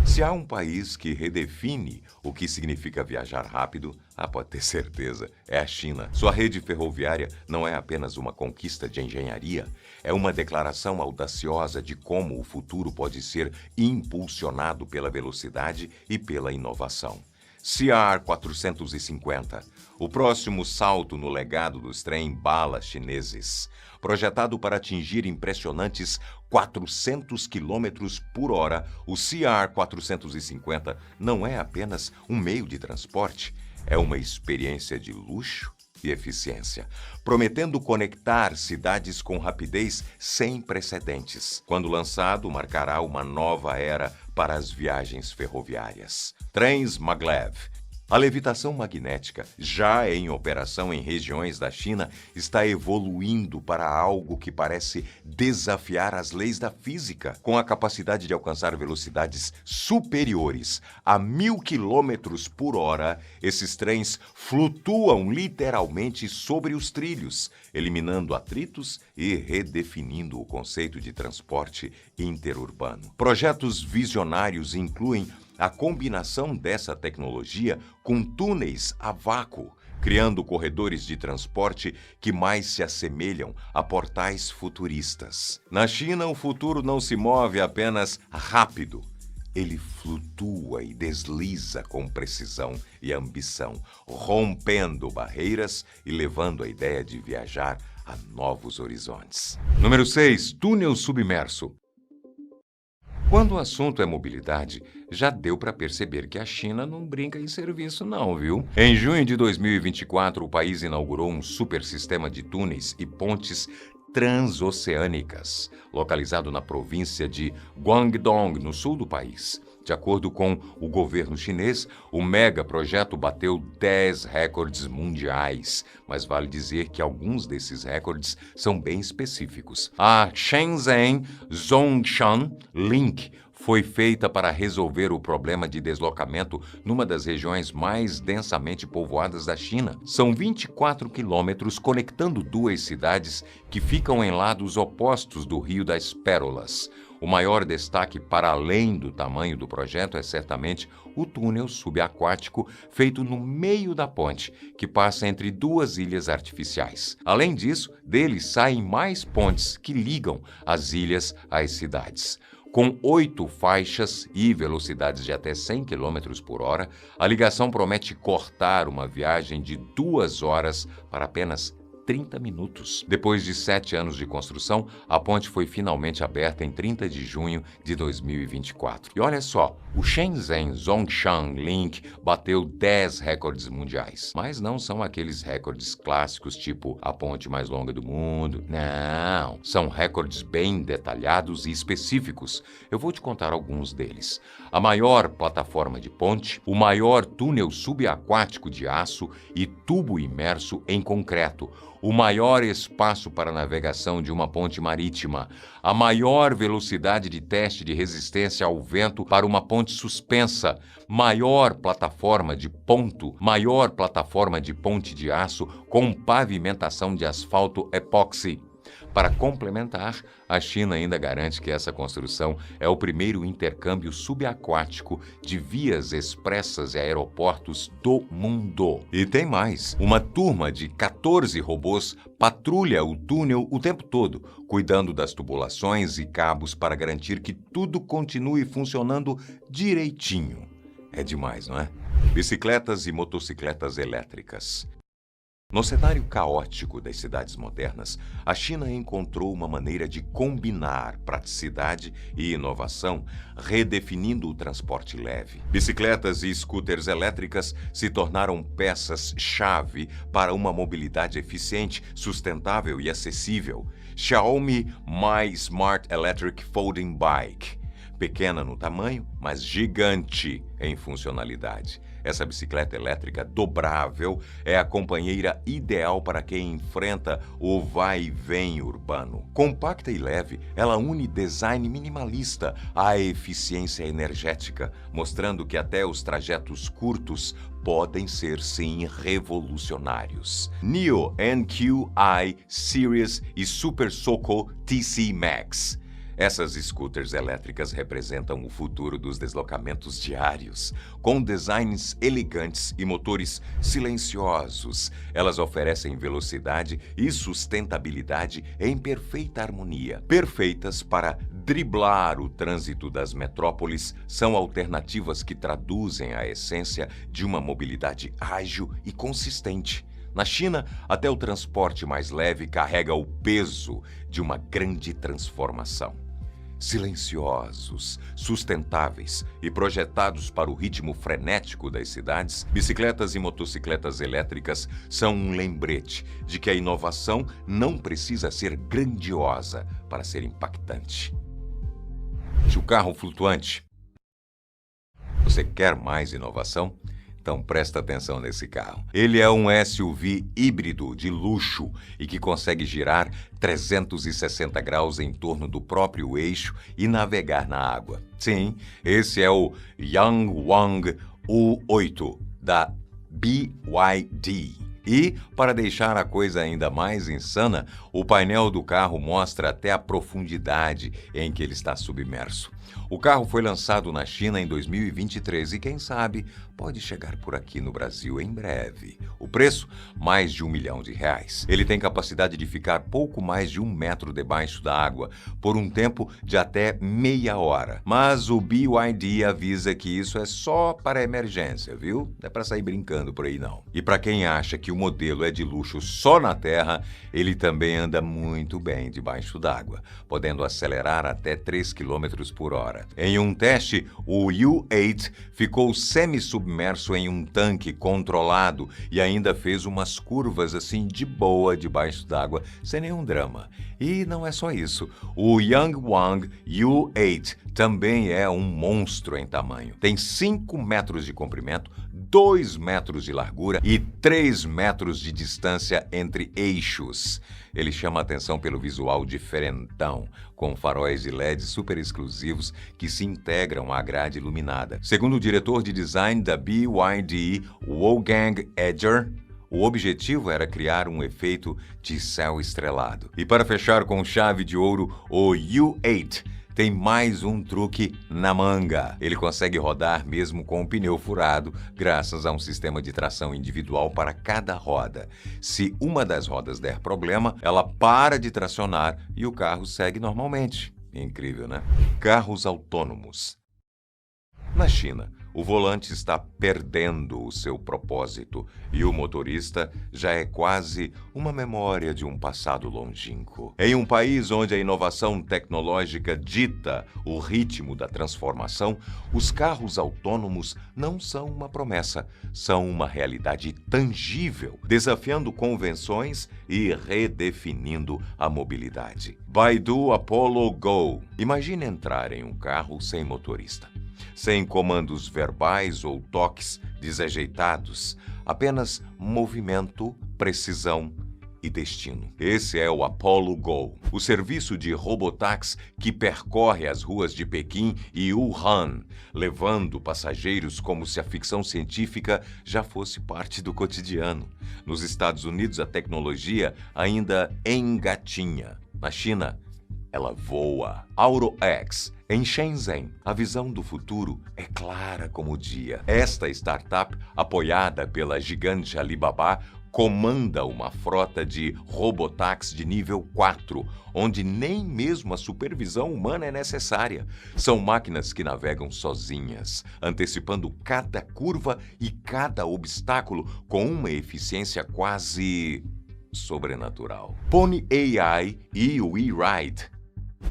[SPEAKER 1] Se há um país que redefine o que significa viajar rápido, pode ter certeza, é a China. Sua rede ferroviária não é apenas uma conquista de engenharia, é uma declaração audaciosa de como o futuro pode ser impulsionado pela velocidade e pela inovação. CR-450, o próximo salto no legado dos trem-bala chineses. Projetado para atingir impressionantes 400 km por hora, o CR-450 não é apenas um meio de transporte, é uma experiência de luxo e eficiência, prometendo conectar cidades com rapidez sem precedentes. Quando lançado, marcará uma nova era para as viagens ferroviárias. Trens maglev. A levitação magnética, já em operação em regiões da China, está evoluindo para algo que parece desafiar as leis da física, com a capacidade de alcançar velocidades superiores a 1.000 km/h. Esses trens flutuam literalmente sobre os trilhos, eliminando atritos e redefinindo o conceito de transporte interurbano. Projetos visionários incluem a combinação dessa tecnologia com túneis a vácuo, criando corredores de transporte que mais se assemelham a portais futuristas. Na China, o futuro não se move apenas rápido. Ele flutua e desliza com precisão e ambição, rompendo barreiras e levando a ideia de viajar a novos horizontes. Número 6. Túnel submerso. Quando o assunto é mobilidade, já deu para perceber que a China não brinca em serviço não, viu? Em junho de 2024, o país inaugurou um super sistema de túneis e pontes transoceânicas, localizado na província de Guangdong, no sul do país. De acordo com o governo chinês, o megaprojeto bateu 10 recordes mundiais, mas vale dizer que alguns desses recordes são bem específicos. A Shenzhen-Zhongshan Link foi feita para resolver o problema de deslocamento numa das regiões mais densamente povoadas da China. São 24 quilômetros conectando duas cidades que ficam em lados opostos do Rio das Pérolas. O maior destaque, para além do tamanho do projeto, é certamente o túnel subaquático feito no meio da ponte, que passa entre duas ilhas artificiais. Além disso, dele saem mais pontes que ligam as ilhas às cidades. Com 8 faixas e velocidades de até 100 km/h, a ligação promete cortar uma viagem de 2 horas para apenas 30 minutos. Depois de 7 anos de construção, a ponte foi finalmente aberta em 30 de junho de 2024. E olha só, o Shenzhen-Zhongshan Link bateu 10 recordes mundiais. Mas não são aqueles recordes clássicos tipo a ponte mais longa do mundo. Não, são recordes bem detalhados e específicos. Eu vou te contar alguns deles. A maior plataforma de ponte, o maior túnel subaquático de aço e tubo imerso em concreto, o maior espaço para navegação de uma ponte marítima, a maior velocidade de teste de resistência ao vento para uma ponte suspensa, maior plataforma de ponte de aço com pavimentação de asfalto epóxi. Para complementar, a China ainda garante que essa construção é o primeiro intercâmbio subaquático de vias expressas e aeroportos do mundo. E tem mais. Uma turma de 14 robôs patrulha o túnel o tempo todo, cuidando das tubulações e cabos para garantir que tudo continue funcionando direitinho. É demais, não é? Bicicletas e motocicletas elétricas. No cenário caótico das cidades modernas, a China encontrou uma maneira de combinar praticidade e inovação, redefinindo o transporte leve. Bicicletas e scooters elétricas se tornaram peças-chave para uma mobilidade eficiente, sustentável e acessível. Xiaomi My Smart Electric Folding Bike. Pequena no tamanho, mas gigante em funcionalidade. Essa bicicleta elétrica dobrável é a companheira ideal para quem enfrenta o vai e vem urbano. Compacta e leve, ela une design minimalista à eficiência energética, mostrando que até os trajetos curtos podem ser, sim, revolucionários. NIO NQi Series e Super Soco TC Max. Essas scooters elétricas representam o futuro dos deslocamentos diários. Com designs elegantes e motores silenciosos, elas oferecem velocidade e sustentabilidade em perfeita harmonia. Perfeitas para driblar o trânsito das metrópoles, são alternativas que traduzem a essência de uma mobilidade ágil e consistente. Na China, até o transporte mais leve carrega o peso de uma grande transformação. Silenciosos, sustentáveis e projetados para o ritmo frenético das cidades, bicicletas e motocicletas elétricas são um lembrete de que a inovação não precisa ser grandiosa para ser impactante. O carro flutuante. Você quer mais inovação? Então presta atenção nesse carro. Ele é um SUV híbrido de luxo e que consegue girar 360 graus em torno do próprio eixo e navegar na água. Sim, esse é o Yangwang U8 da BYD. E, para deixar a coisa ainda mais insana, o painel do carro mostra até a profundidade em que ele está submerso. O carro foi lançado na China em 2023 e, quem sabe, pode chegar por aqui no Brasil em breve. O preço? Mais de R$1 milhão. Ele tem capacidade de ficar pouco mais de 1 metro debaixo da água, por um tempo de até meia hora. Mas o BYD avisa que isso é só para emergência, viu? Não é para sair brincando por aí, não. E para quem acha que o modelo é de luxo só na terra, ele também anda muito bem debaixo d'água, podendo acelerar até 3 km por hora. Em um teste, o U8 ficou semi-submerso em um tanque controlado e ainda fez umas curvas assim de boa debaixo d'água, sem nenhum drama. E não é só isso. O Yangwang U8 também é um monstro em tamanho. Tem 5 metros de comprimento, 2 metros de largura e 3 metros de distância entre eixos. Ele chama a atenção pelo visual diferentão, com faróis de LED super exclusivos que se integram à grade iluminada. Segundo o diretor de design da BYD, Wolfgang Edger, o objetivo era criar um efeito de céu estrelado. E para fechar com chave de ouro, o U8 tem mais um truque na manga. Ele consegue rodar mesmo com o pneu furado, graças a um sistema de tração individual para cada roda. Se uma das rodas der problema, ela para de tracionar e o carro segue normalmente. Incrível, né? Carros autônomos. Na China, o volante está perdendo o seu propósito e o motorista já é quase uma memória de um passado longínquo. Em um país onde a inovação tecnológica dita o ritmo da transformação, os carros autônomos não são uma promessa, são uma realidade tangível, desafiando convenções e redefinindo a mobilidade. Baidu Apollo Go. Imagine entrar em um carro sem motorista, sem comandos verbais ou toques desajeitados, apenas movimento, precisão e destino. Esse é o Apollo Go, o serviço de robotáxi que percorre as ruas de Pequim e Wuhan, levando passageiros como se a ficção científica já fosse parte do cotidiano. Nos Estados Unidos, a tecnologia ainda engatinha. Na China, ela voa. AutoX. Em Shenzhen, a visão do futuro é clara como o dia. Esta startup, apoiada pela gigante Alibaba, comanda uma frota de robotáxi de nível 4, onde nem mesmo a supervisão humana é necessária. São máquinas que navegam sozinhas, antecipando cada curva e cada obstáculo com uma eficiência quase sobrenatural. Pony AI e o WeRide.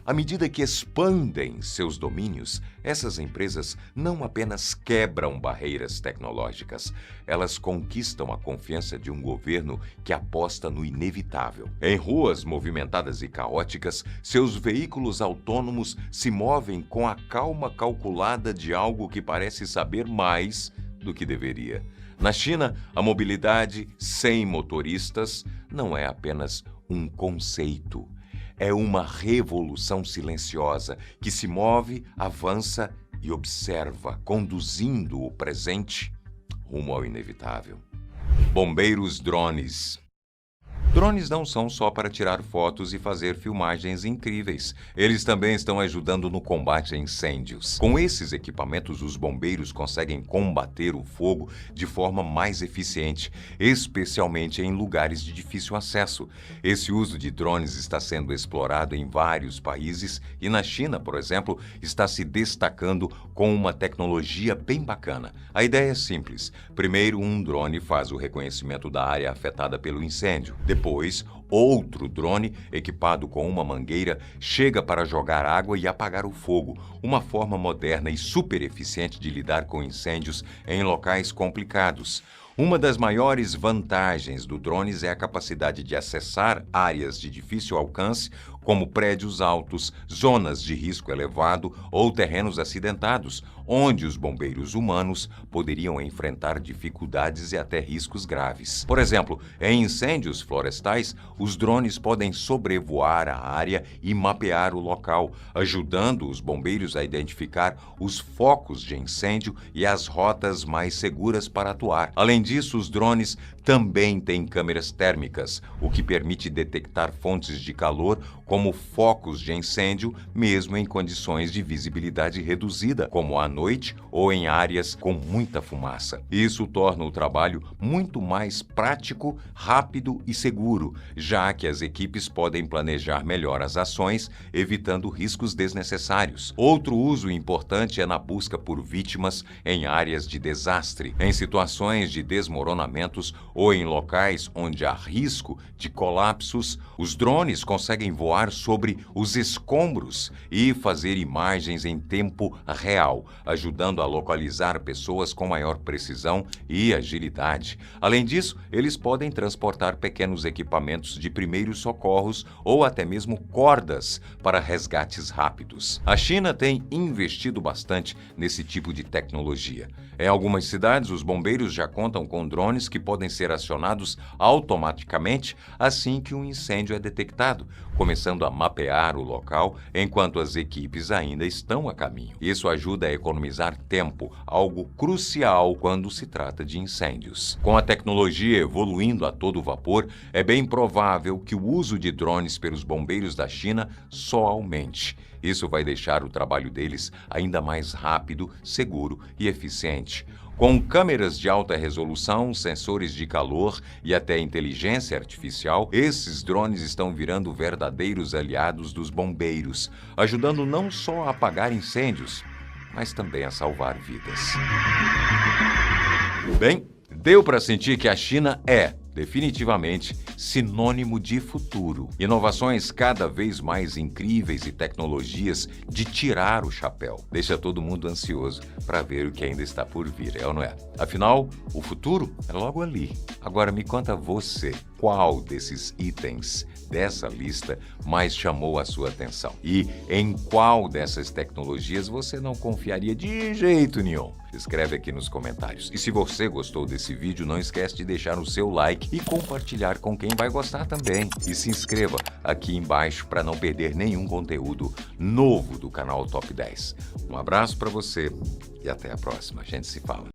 [SPEAKER 1] À medida que expandem seus domínios, essas empresas não apenas quebram barreiras tecnológicas, elas conquistam a confiança de um governo que aposta no inevitável. Em ruas movimentadas e caóticas, seus veículos autônomos se movem com a calma calculada de algo que parece saber mais do que deveria. Na China, a mobilidade sem motoristas não é apenas um conceito. É uma revolução silenciosa que se move, avança e observa, conduzindo o presente rumo ao inevitável. Bombeiros drones. Drones não são só para tirar fotos e fazer filmagens incríveis. Eles também estão ajudando no combate a incêndios. Com esses equipamentos, os bombeiros conseguem combater o fogo de forma mais eficiente, especialmente em lugares de difícil acesso. Esse uso de drones está sendo explorado em vários países e na China, por exemplo, está se destacando com uma tecnologia bem bacana. A ideia é simples. Primeiro, um drone faz o reconhecimento da área afetada pelo incêndio. Depois, Outro drone, equipado com uma mangueira, chega para jogar água e apagar o fogo, uma forma moderna e super eficiente de lidar com incêndios em locais complicados. Uma das maiores vantagens do drones é a capacidade de acessar áreas de difícil alcance, como prédios altos, zonas de risco elevado ou terrenos acidentados, onde os bombeiros humanos poderiam enfrentar dificuldades e até riscos graves. Por exemplo, em incêndios florestais, os drones podem sobrevoar a área e mapear o local, ajudando os bombeiros a identificar os focos de incêndio e as rotas mais seguras para atuar. Além disso, os drones também têm câmeras térmicas, o que permite detectar fontes de calor como focos de incêndio, mesmo em condições de visibilidade reduzida, como à noite ou em áreas com muita fumaça. Isso torna o trabalho muito mais prático, rápido e seguro, já que as equipes podem planejar melhor as ações, evitando riscos desnecessários. Outro uso importante é na busca por vítimas em áreas de desastre, em situações de desmoronamentos ou em locais onde há risco de colapsos. Os drones conseguem voar sobre os escombros e fazer imagens em tempo real, ajudando a localizar pessoas com maior precisão e agilidade. Além disso, eles podem transportar pequenos equipamentos de primeiros socorros ou até mesmo cordas para resgates rápidos. A China tem investido bastante nesse tipo de tecnologia. Em algumas cidades, os bombeiros já contam com drones que podem ser acionados automaticamente assim que um incêndio é detectado, começando a mapear o local enquanto as equipes ainda estão a caminho. Isso ajuda a economizar tempo, algo crucial quando se trata de incêndios. Com a tecnologia evoluindo a todo vapor, é bem provável que o uso de drones pelos bombeiros da China só aumente. Isso vai deixar o trabalho deles ainda mais rápido, seguro e eficiente. Com câmeras de alta resolução, sensores de calor e até inteligência artificial, esses drones estão virando verdadeiros aliados dos bombeiros, ajudando não só a apagar incêndios, mas também a salvar vidas. Bem, deu para sentir que a China é, definitivamente, sinônimo de futuro. Inovações cada vez mais incríveis e tecnologias de tirar o chapéu. Deixa todo mundo ansioso para ver o que ainda está por vir, é ou não é? Afinal, o futuro é logo ali. Agora me conta você, qual desses itens dessa lista mais chamou a sua atenção? E em qual dessas tecnologias você não confiaria de jeito nenhum? Escreve aqui nos comentários. E se você gostou desse vídeo, não esquece de deixar o seu like e compartilhar com quem vai gostar também. E se inscreva aqui embaixo para não perder nenhum conteúdo novo do canal Top 10. Um abraço para você e até a próxima. A gente se fala.